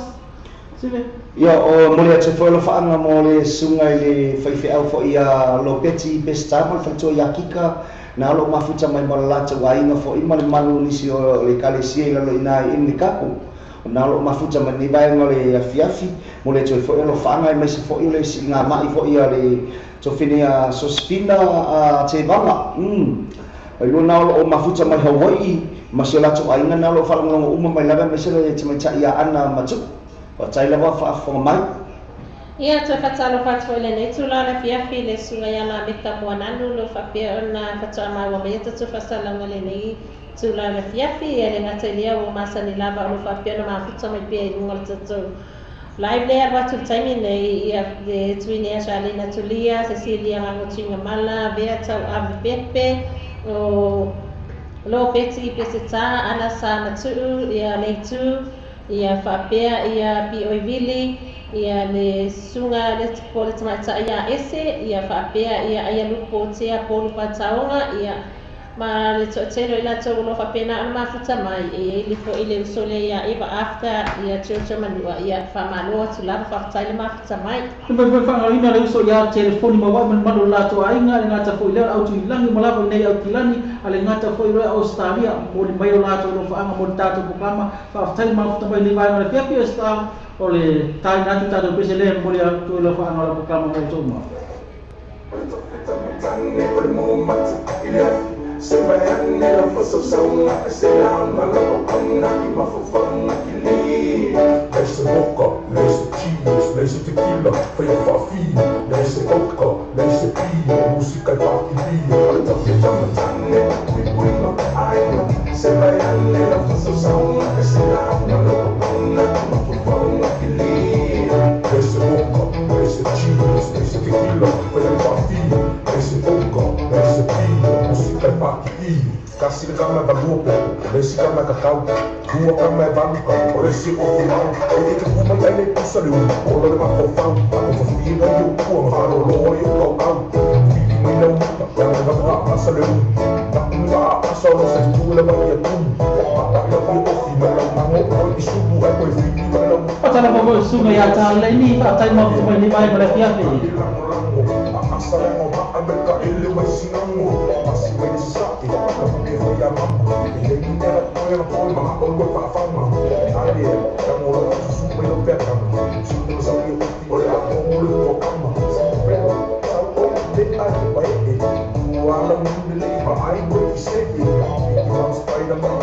sive ia o mo le atu foi lo fa mo le sungai le fai au fo ia lo peti besta mal fa to ia kika na lo mafuta mai malata wa inga fo i mal malu nisi o le kalesia la lo ina in ni kapu na lo mafuta mai ni bai ngole afiafi mo le to fo lo fa mai se fo i le singa mai fo ia le so finia sospina a te banga lo na lo mafuta mai Hawaii masela to ainga na lo fa ngolo uma mai lava mesela te mai cha ia ana matu o tai lava fa fo mai ia to fatalo fatfo le nei tu la fiafi le sunga ia na meka mo nanu lo fa pe ona fatsa mai wa mai to fasala ngale nei tu la fiafi ele ngata lia o masani lava lo fa pe ona mafuta mai pe ngol tso live le watu taimi nei ia de tuinia Charlina Tulia Cecilia Mangotinga Mala Beata Ave Pepe o lo peti peseta ana sa matu ia leitu ia fapea ia pioivili ia le sunga le pole tamaita ia ese ia fapea ia lupo tia polu pataonga ia ma le totelo ila tau lo fapena ana mafuta mai e le fo ile sole ia eva after ia chocho manua ia famalo tu la fafuta ile mafuta mai me fa ina le so ia telefoni ma wa man malo la to ainga le ngata fo ile au tu ilangi malava nei au kilani ale ngata fo ile Australia mo le mai la to lo fa anga mo tato ko kama fafuta ile mafuta mai le vai ngale pia sta ole tai na tu tato pese le mo le to lo fa anga lo kama mo to ma Sebayan nila fasasaw na kasilang Malaw ang naging mafafang nakili There's a mocha, there's a cheese, there's a tequila Faya fafi, there's a vodka, there's a pia Musika pakili, at ang pijamatan nila Wipoy makaayla Sebayan nila fasasaw na kasilang Malaw ang naging mafafang nakili There's a mocha, there's a cheese, there's a tequila Faya fafi, there's a vodka, there's a pia Musika pakili Kasi kama balupo, lesi kama kakao Dua kama valuka, oresi o kumau Eke kuma yane kusaliu, ola le makofau Ako fafina yu kua, mahalo loa yu kau kau Fili mina uta, yana ngapa asaliu Nakunga asalo sa tula mai atum Pakaya pi ofi, malau mango Oi isubu, eko e fili malau patala mo sunga ya ta le ni patai mo to mai ni mai mala fiafi Asalengo maabeka ile waisinango Masi wene sake, kapuke hoya mama Ile minera koe na koe maha olwe paafama Alie, kamola susume no pekama Sume no sabi uti, ole ako mole kwa kama Pero, sao oe de ai wae Kuala mundele, ma ai koe kiseke Iki mam Spider-Man,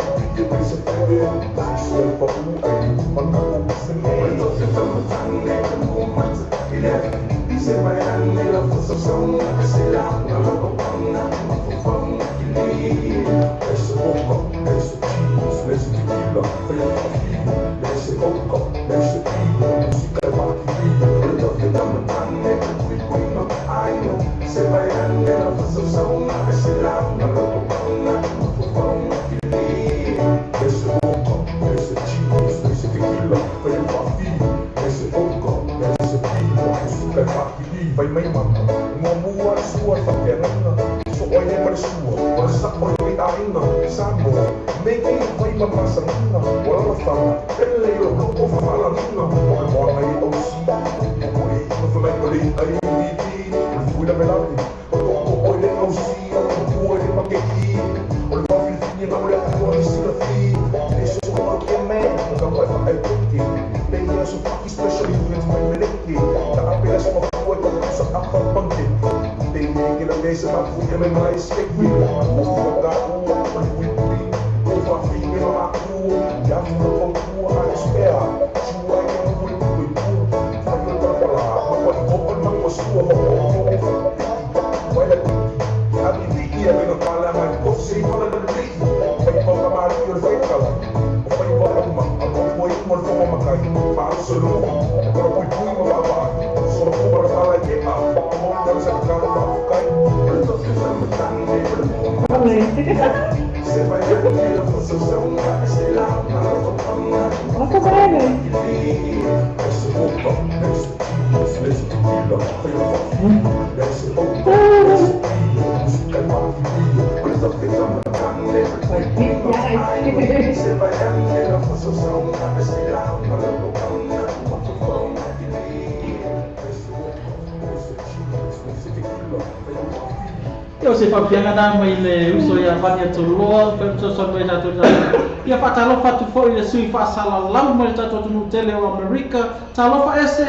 Yo se papianga mai le uso ya vania toloa pe so so pe ta ia fatalo fatu foi le sui fa sala lau mai ta to no tele o America talo fa ese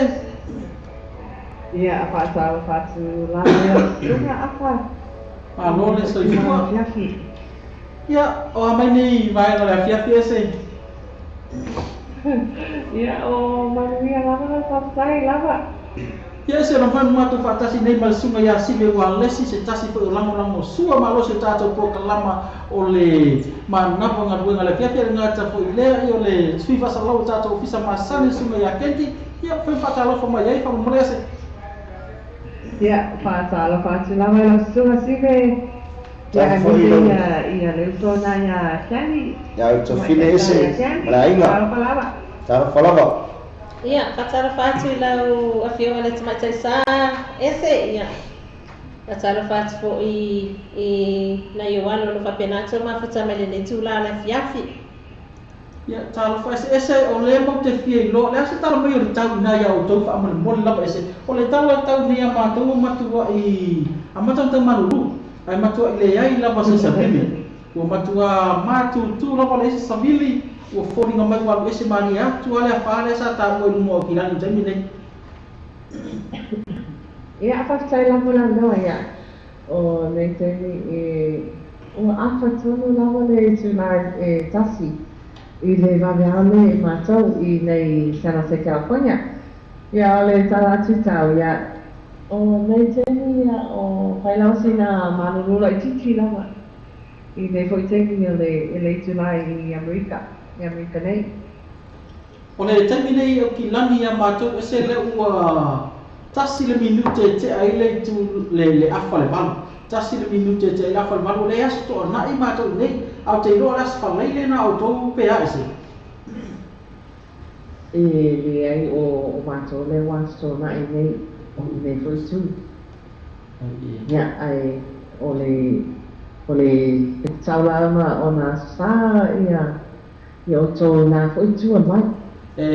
ia fatalo fatu la ia apa no le so iwa ia o mai ni vai no la fiafi ese ia o Maria lava fa sai lava ia se no fan matu fatasi nei mal sunga ya si le wa lesi se tasi po lango lango sua malo se tato po kalama o le manapa ngadua ngale fiafi ngata po ile o le swifa salau tato ofisa masani sunga ya kenti ia fe fatalo fo mai ai fa mrese ia fatalo fatu lava la sunga sive ia le sona ya chani ya to fine ese la inga ta falava Ia, fatara fatu lau a fio le tamatai sa ese ia. Fatara fatu po i na Ioano no fapenato ma fata mele ne tula la fiafi. Ia, talo fa ese o le mo te fie lo le ase talo mai o tau na ia o tau fa amal mo la ese. O le tau ni ama tau matua i amata tau manulu. Ai matua i le ai la ba se sabili. O matua matu tu la ba ese sabili. O fori nga mai walu ese mania tu ale afale sa tamu e lumo kilani tami nei. Ia apa sai la mola no ia. O nei temi o apa tonu lava le tuna tasi i le vaveale matau i nei San Jose California. Ia le tala tau ia o nei temi ia o whailausi na manurula i titi lava i nei foi temi i le tuna i Amerika. Amerika nei. O le tami nei o kilani ia matou ese le ua tasi le minute te ai le tu le afa le balu. Tasi le minute te ai afa le balu le aso to na i matou nei au te ilo las falai le na au tou pea ese. Le ai o matou le waso na i nei o nei foi tu. Ia ai o le taulama o na sa ia ia o tō nā fo i tua mai.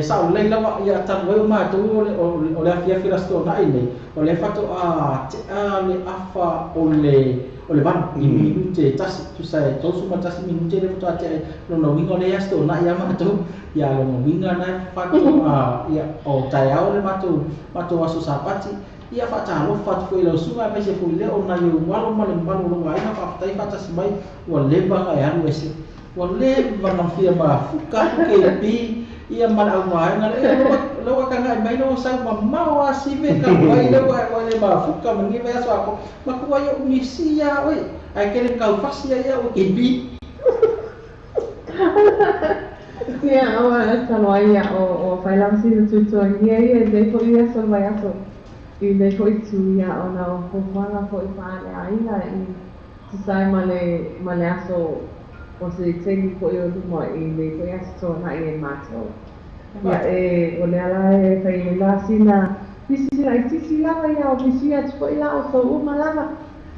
Sa o lei lawa ia tanu e o mātou o le afiafi rasto na i nei. O le fato a te a le afa o le vanu i minute tasi. Tu sai tōsu ma tasi minute le fato a te no na winga o le asto na ia mātou. Ia lo na winga na fato a ia o tai au le mātou aso sapati. Ia fatalo fatu ko ilo sunga me se fu le o na yo walo ma le mbalo lo wa ina fa tai fatasi mai o le ba ai anu ese. wale vanang fia mafuka kepi ia mal mai na lo ka ngai mai no sa mau asive ka mai lo wale mafuka mengi vai so ako makuwa yo misia oi ai kele kau fasia ya o kepi Ia, awa taloa ia o whailamsi na tutua ia ia dei po ia so vai aso i dei po i tu ia o na o whanga po i whaane a ina i tusai male aso o se tengi po i o tumo i dei po i aso toa na i e mātou. Ia o le ala e whai la sina pisi la i tisi lava ia o pisi atu po i la o so uma lava.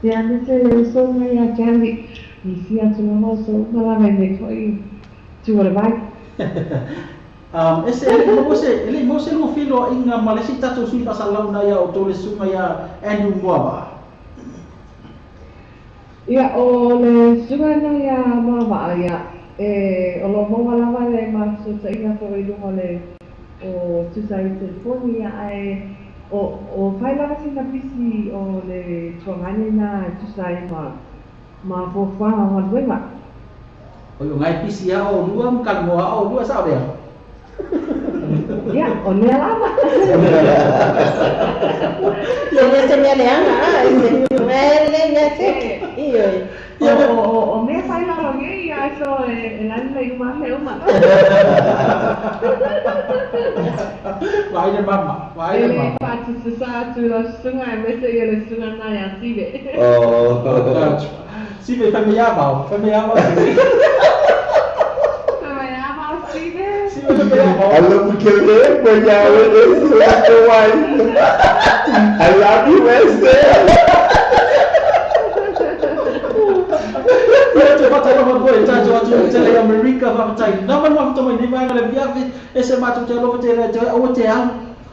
Ia nese so na ia keali i si atu lava o so uma lava i dei po i tu ora vai. Ese ele mose no filo inga malesi tatu sui pasalau na ya o tole sunga ya enu muaba. Ia o le sunga na ya muaba ia o lo moa lava le maso ta inga ko i lungo le o tusai telefoni ia o whai lava sina pisi o le tuangane na tusai ma fofanga maluenga. O yo ngai pisi ya o lua mkalmoa o lua sao dia. Ya, o le lava. Yo me se me aleanga, me se iyo. O me fai lava ngai ia so el anime uma le uma. Vai de mama, vai de mama. Pati sesa tu la sunga e me se ia le sunga na ya sive. Oh. Sive familiar mau. Alam porque ele banhava esse lado mais. I love you, Wesley. Ia te whata ronga koe tātou atu te lei Amerika whakatai. Naman mafuta mai ni mai ngale viawe ese mātou te alofa te rea te o te ang.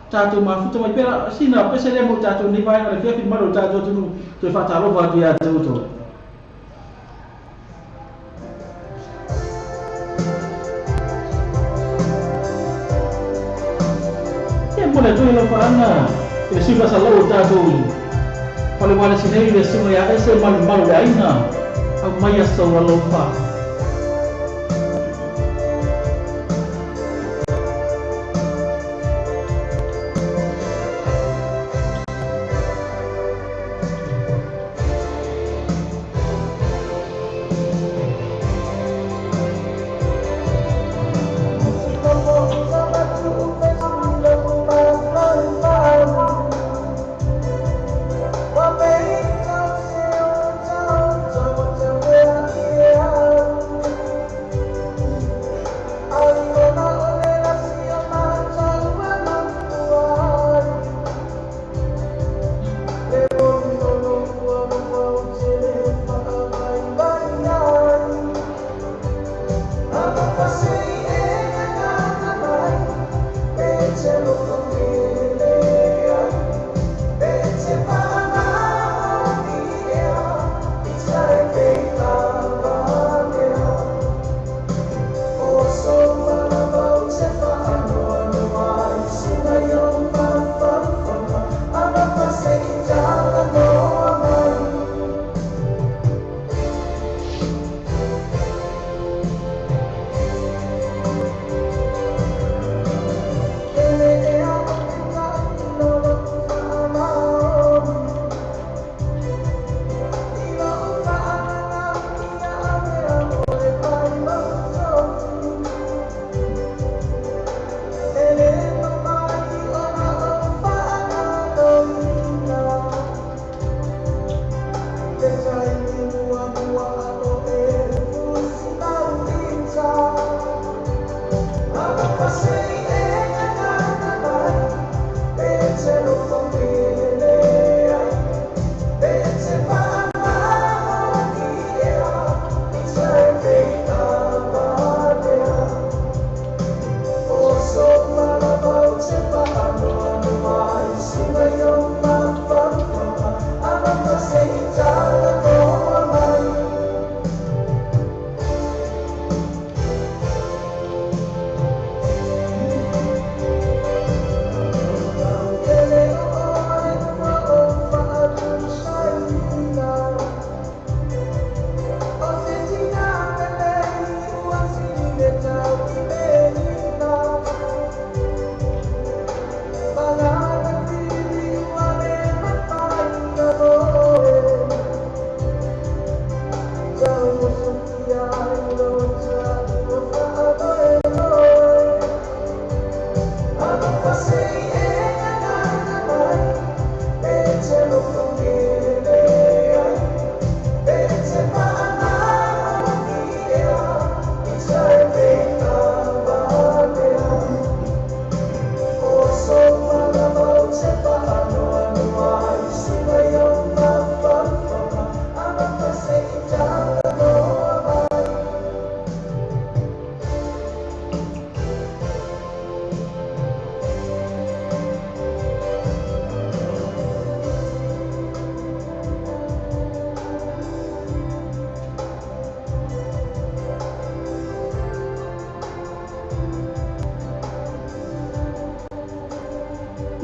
Tātou mafuta mai pera sina pese le mo tātou ni mai ngale viawe maro tātou tunu te whata alofa atu ia tauto. Mona tu ilo paana e sifa salau tātou pale wale sinei le sunga ya ese malu le aina au mai asa walau pa. Yeah.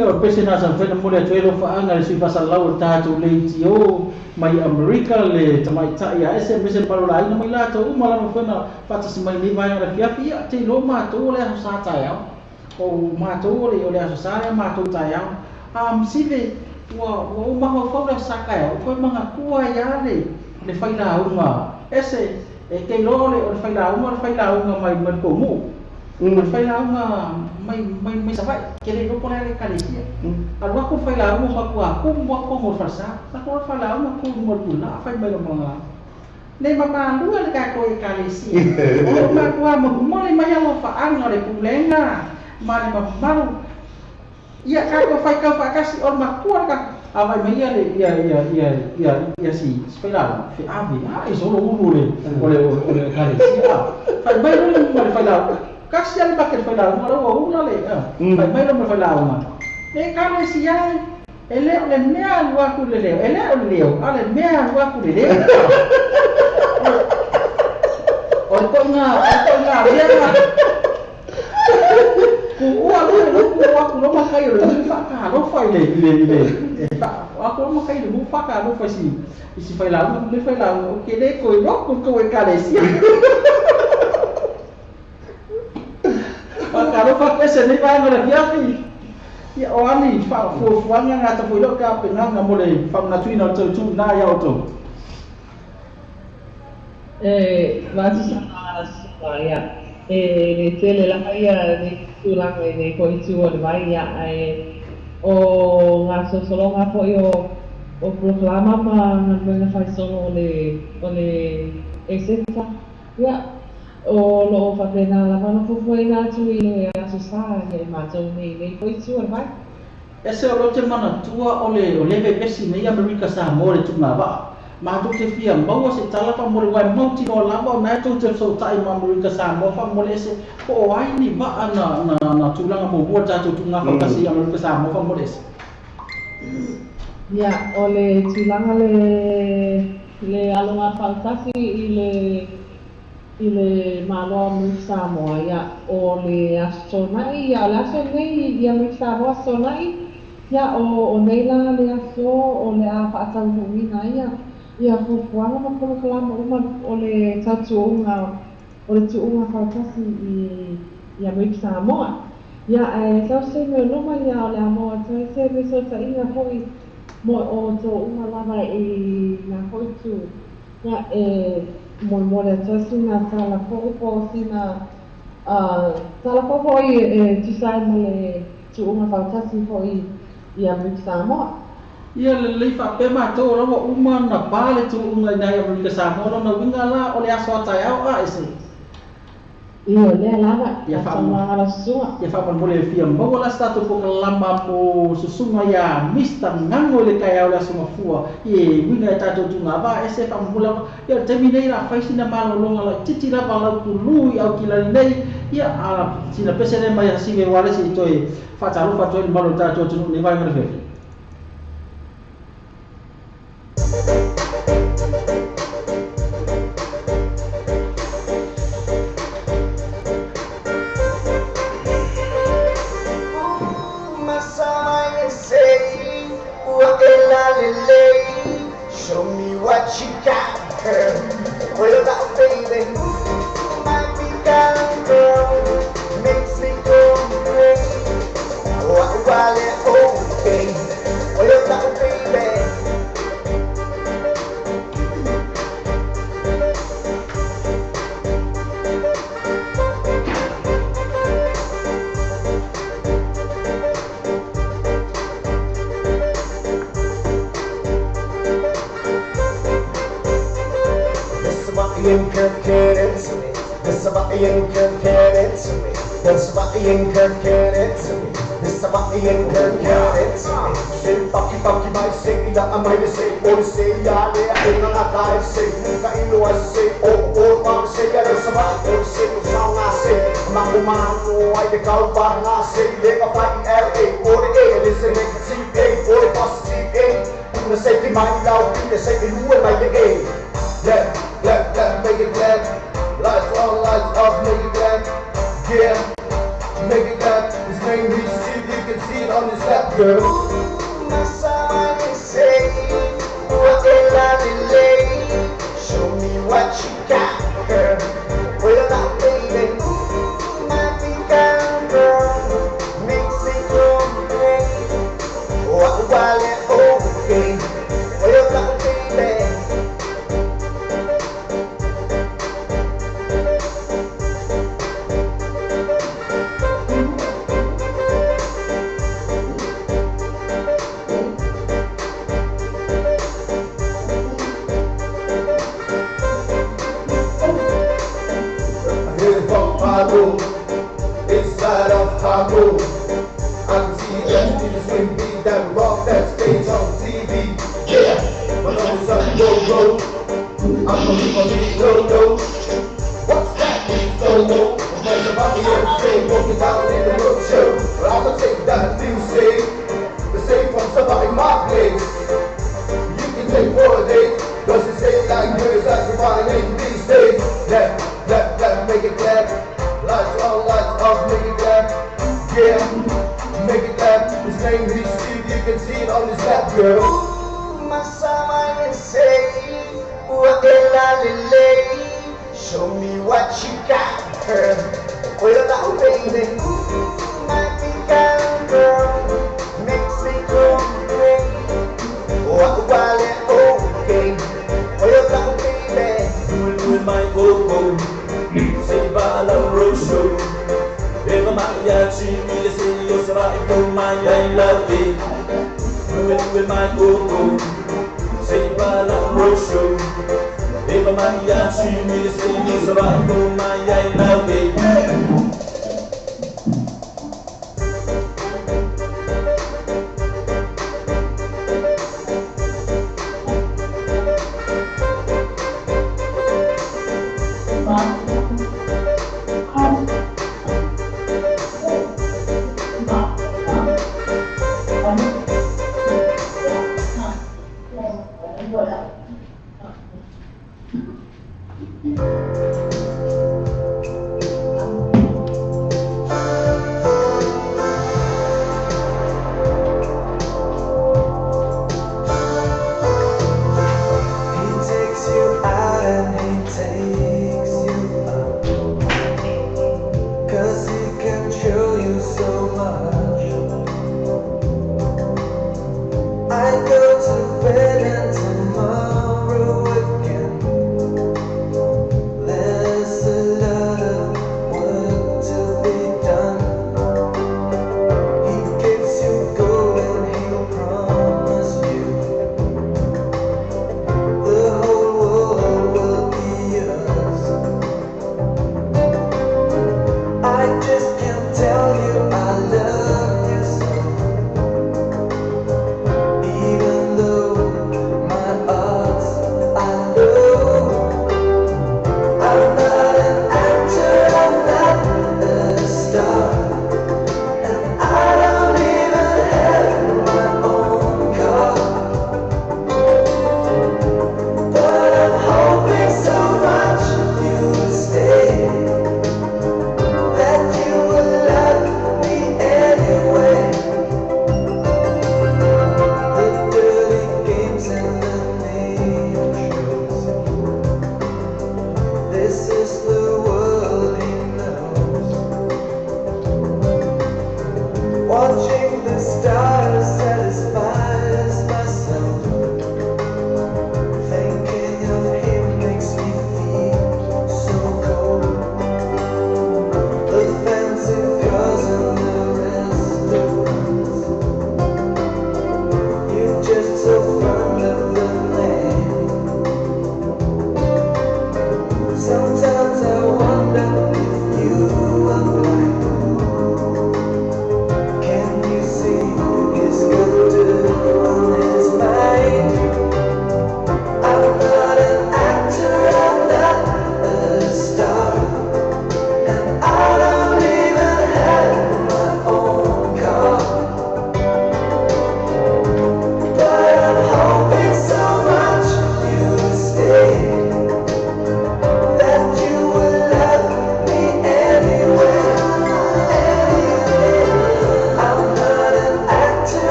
ia o pese na sa fena mole tu elo fa anga le si pasal lau ta tu le tio mai America le tamai ta ia ese mese palo la ina mai la tu mala no fena pata si mai ni vai na kia pia te lo ma tu le sa ta ia o ma tu le o le sa ia ma tu ta ia sive wa ma ho fa sa ka ia ko manga kua ia le fai la uma ese ke lo le o fai la uma mai man ko mu fai la uma mai sa vai ke le no pone le kalesia alwa ko fai la uma fa ku mo mo farsa ta ko fai la uma ku mo pula fai mai manga le mama lu le ka ko kalesia o ma ku mo le mai lo fa anga le pulenga ma le malu ia ka ko fai ka kasi on ma ku ka avai mai ia si fai la fi avi iso lo ulu le ole kalesia fai mai lo mo le fai la kasi ang bakit fai la uma lo una le fai mai lo mo fai la uma le kalesia ele ole mea lua ku le leo ele ole leo ale mea lua ku le leo oi ko nga dia nga ku ua ku lo ma kai lo fa ka lo fai le aku lo ma kai lo fa ka lo fai si fai la le fai la o ke le ko ro ko kalesia kalau pakai seni pakai ngada biaki, ya orang ni fak fuang yang ngata pulau ke pengang nggak boleh fak natui nak tu na ya tu. Masih sama ya. Ni tele lah ya ni tulang ni kau itu ada ya. Ngaso solo ngapo yo o proklama ma ngambil fai solo oleh SFA ya. O lo fatena la mano foi na tu ile asustare ma tu ni foi tu vai ese o te mana tua ole ve pesi nei America sa more tu na ba ma tu te fia mau se tala pa more wai mau ti no la ba na tu te so tai ma America sa mo fa more ese ko ai ni ba na tu langa mo bo ta tu nga fa kasi America sa mo fa more ese ya ole tu langa le alonga fantasi ile malo mi Samoa ya o le asonai ya la sonai ya mi Samoa sonai ya o nei la le aso o le a fa mina ya fu fuanga ma ko klama uma o le tatuunga fa kasi ya mi Samoa ya sa se me no ma ya le amo se me so ta ina foi mo o to uma lava na foi tu ya mo le sina sala po sina sala po ti sai mo le tu uma fantasi po ia mi Samoa ia le fa pe ma to lo uma na bale tu unga na ia mi Samoa na winga la ole aso ta ya ese ia le lava ia fa ala sua ia fa mo le fia mo la sta to ko lama mo susuma ya mista ngango le kaya ole aso mafua winga ta to tunga ba ese fa mo la ia te minei la fa sina malo longa la titi la ba ku lu ya kila nei ia ala sina pese le mai si me wale si to fa ta lu fa to malo ta to tu ne vai ngre fe Show me what you got, girl. What about baby? My big girl makes me go crazy. While it's okay, what about baby? You compare it to me. This about you compare it to me. This about you compare it to me. This about you compare it to me. Say fucky my say that I might say or say ya le I not die say ka ino I say or say ya this about or say song I say ma no I the call ba na say le ka fight LA or A listen to CA or positive A the say my love the say who am I the A Clap, make it clap. Lights on, lights off, make it clap. Yeah, make it clap. His name is Steve, you can see it on his lap. girl. Ooh, my summer is saying, what a lovely lady. Show me what you got, girl. Well, now, baby, ooh, my pecan girl makes me go crazy. While you're okay, well, now, baby. Inside of Chicago, I can see that Steven swing beat, that rock, that stage on TV. Yeah, my name is on go. I'm gonna leave my beat low. What's that beat solo? I'm playing about the everything, walking down in the roadshow. But I'm gonna take that music, the same from somebody my place. You can take 4 days, cause it's ain't like yours, like you're finding these days. Let make it clap. Lights on, make it clap. Yeah, make it clap. His name is Steve, you can see it on his lap, girl. Ooh, my summer is saying, what a lovely lady. Show me what you got, girl. Well, now, baby, ooh, my pecan girl makes me go crazy. While you're okay, well, now, baby, with my go-go. Say Balam Roadshow. Eva Mariachi, Mila Senio Saraico, my I love it. With my go-go. Say Balam Roadshow. Eva Mariachi, Mila Senio Saraico, my I love it. There's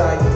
Bye.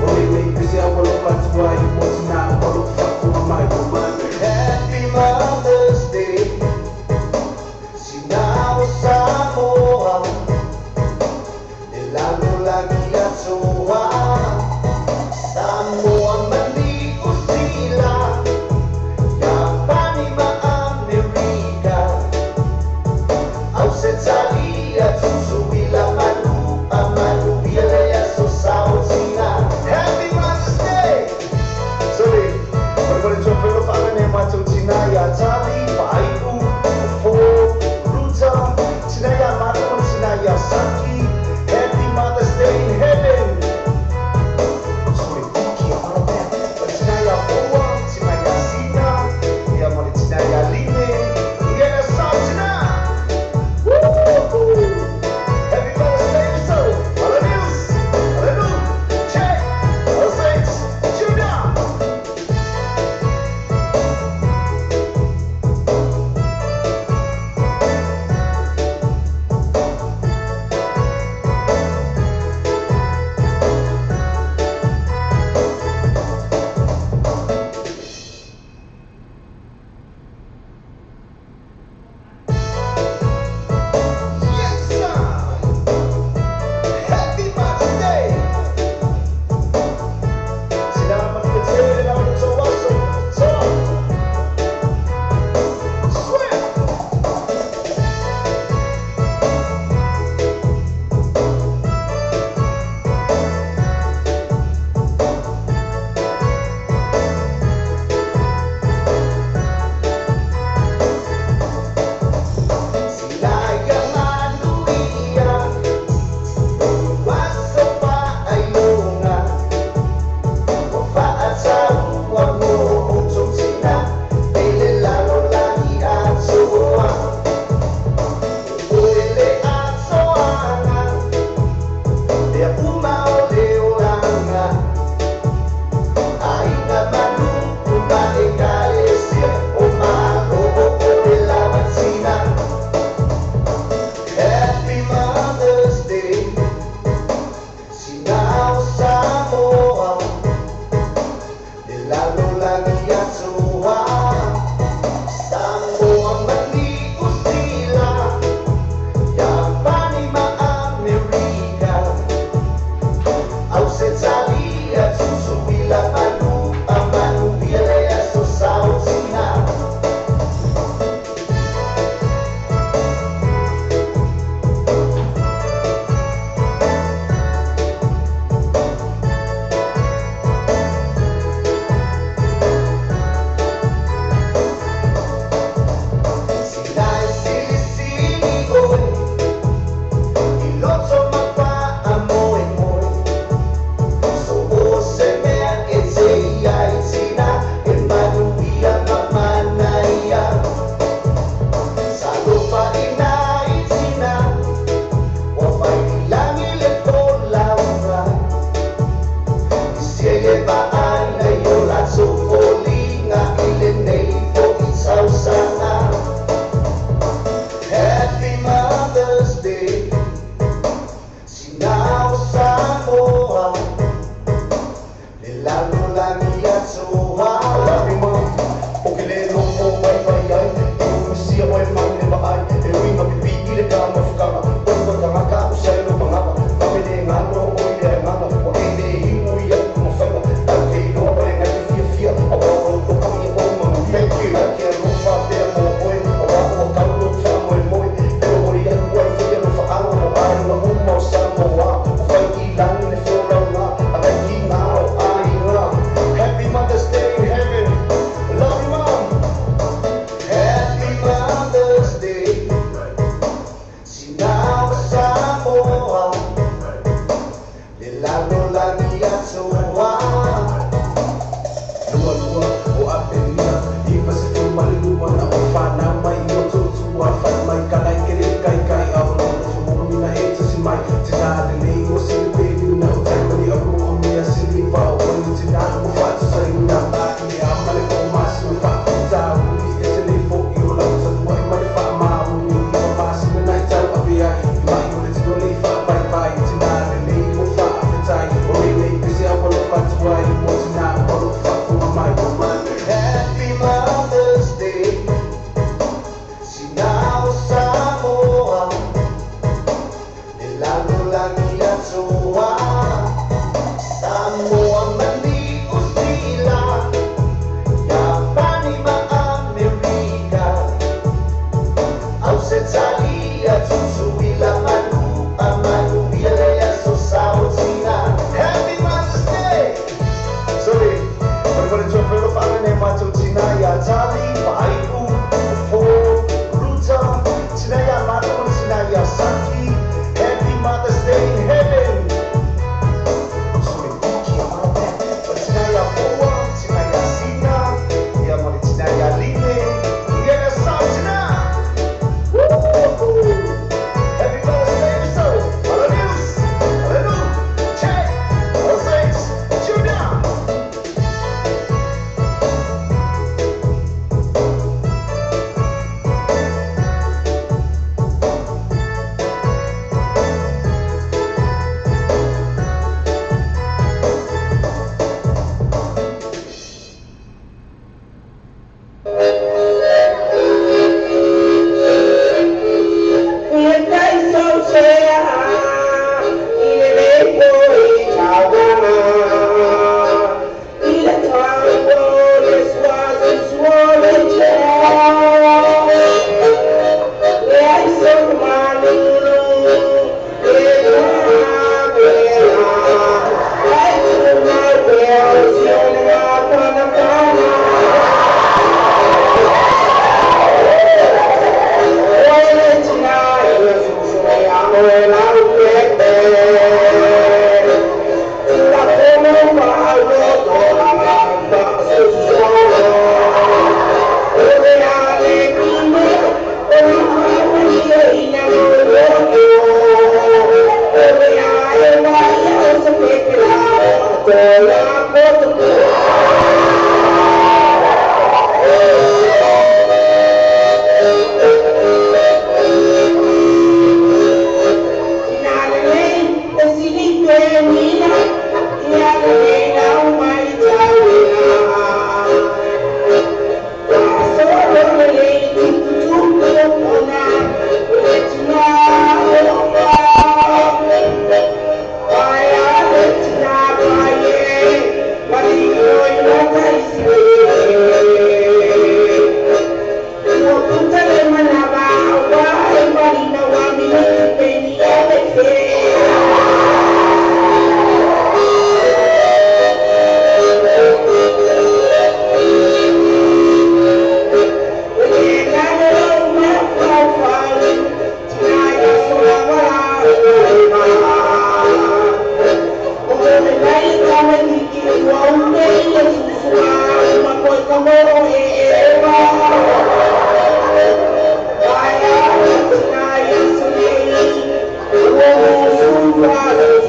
Wow.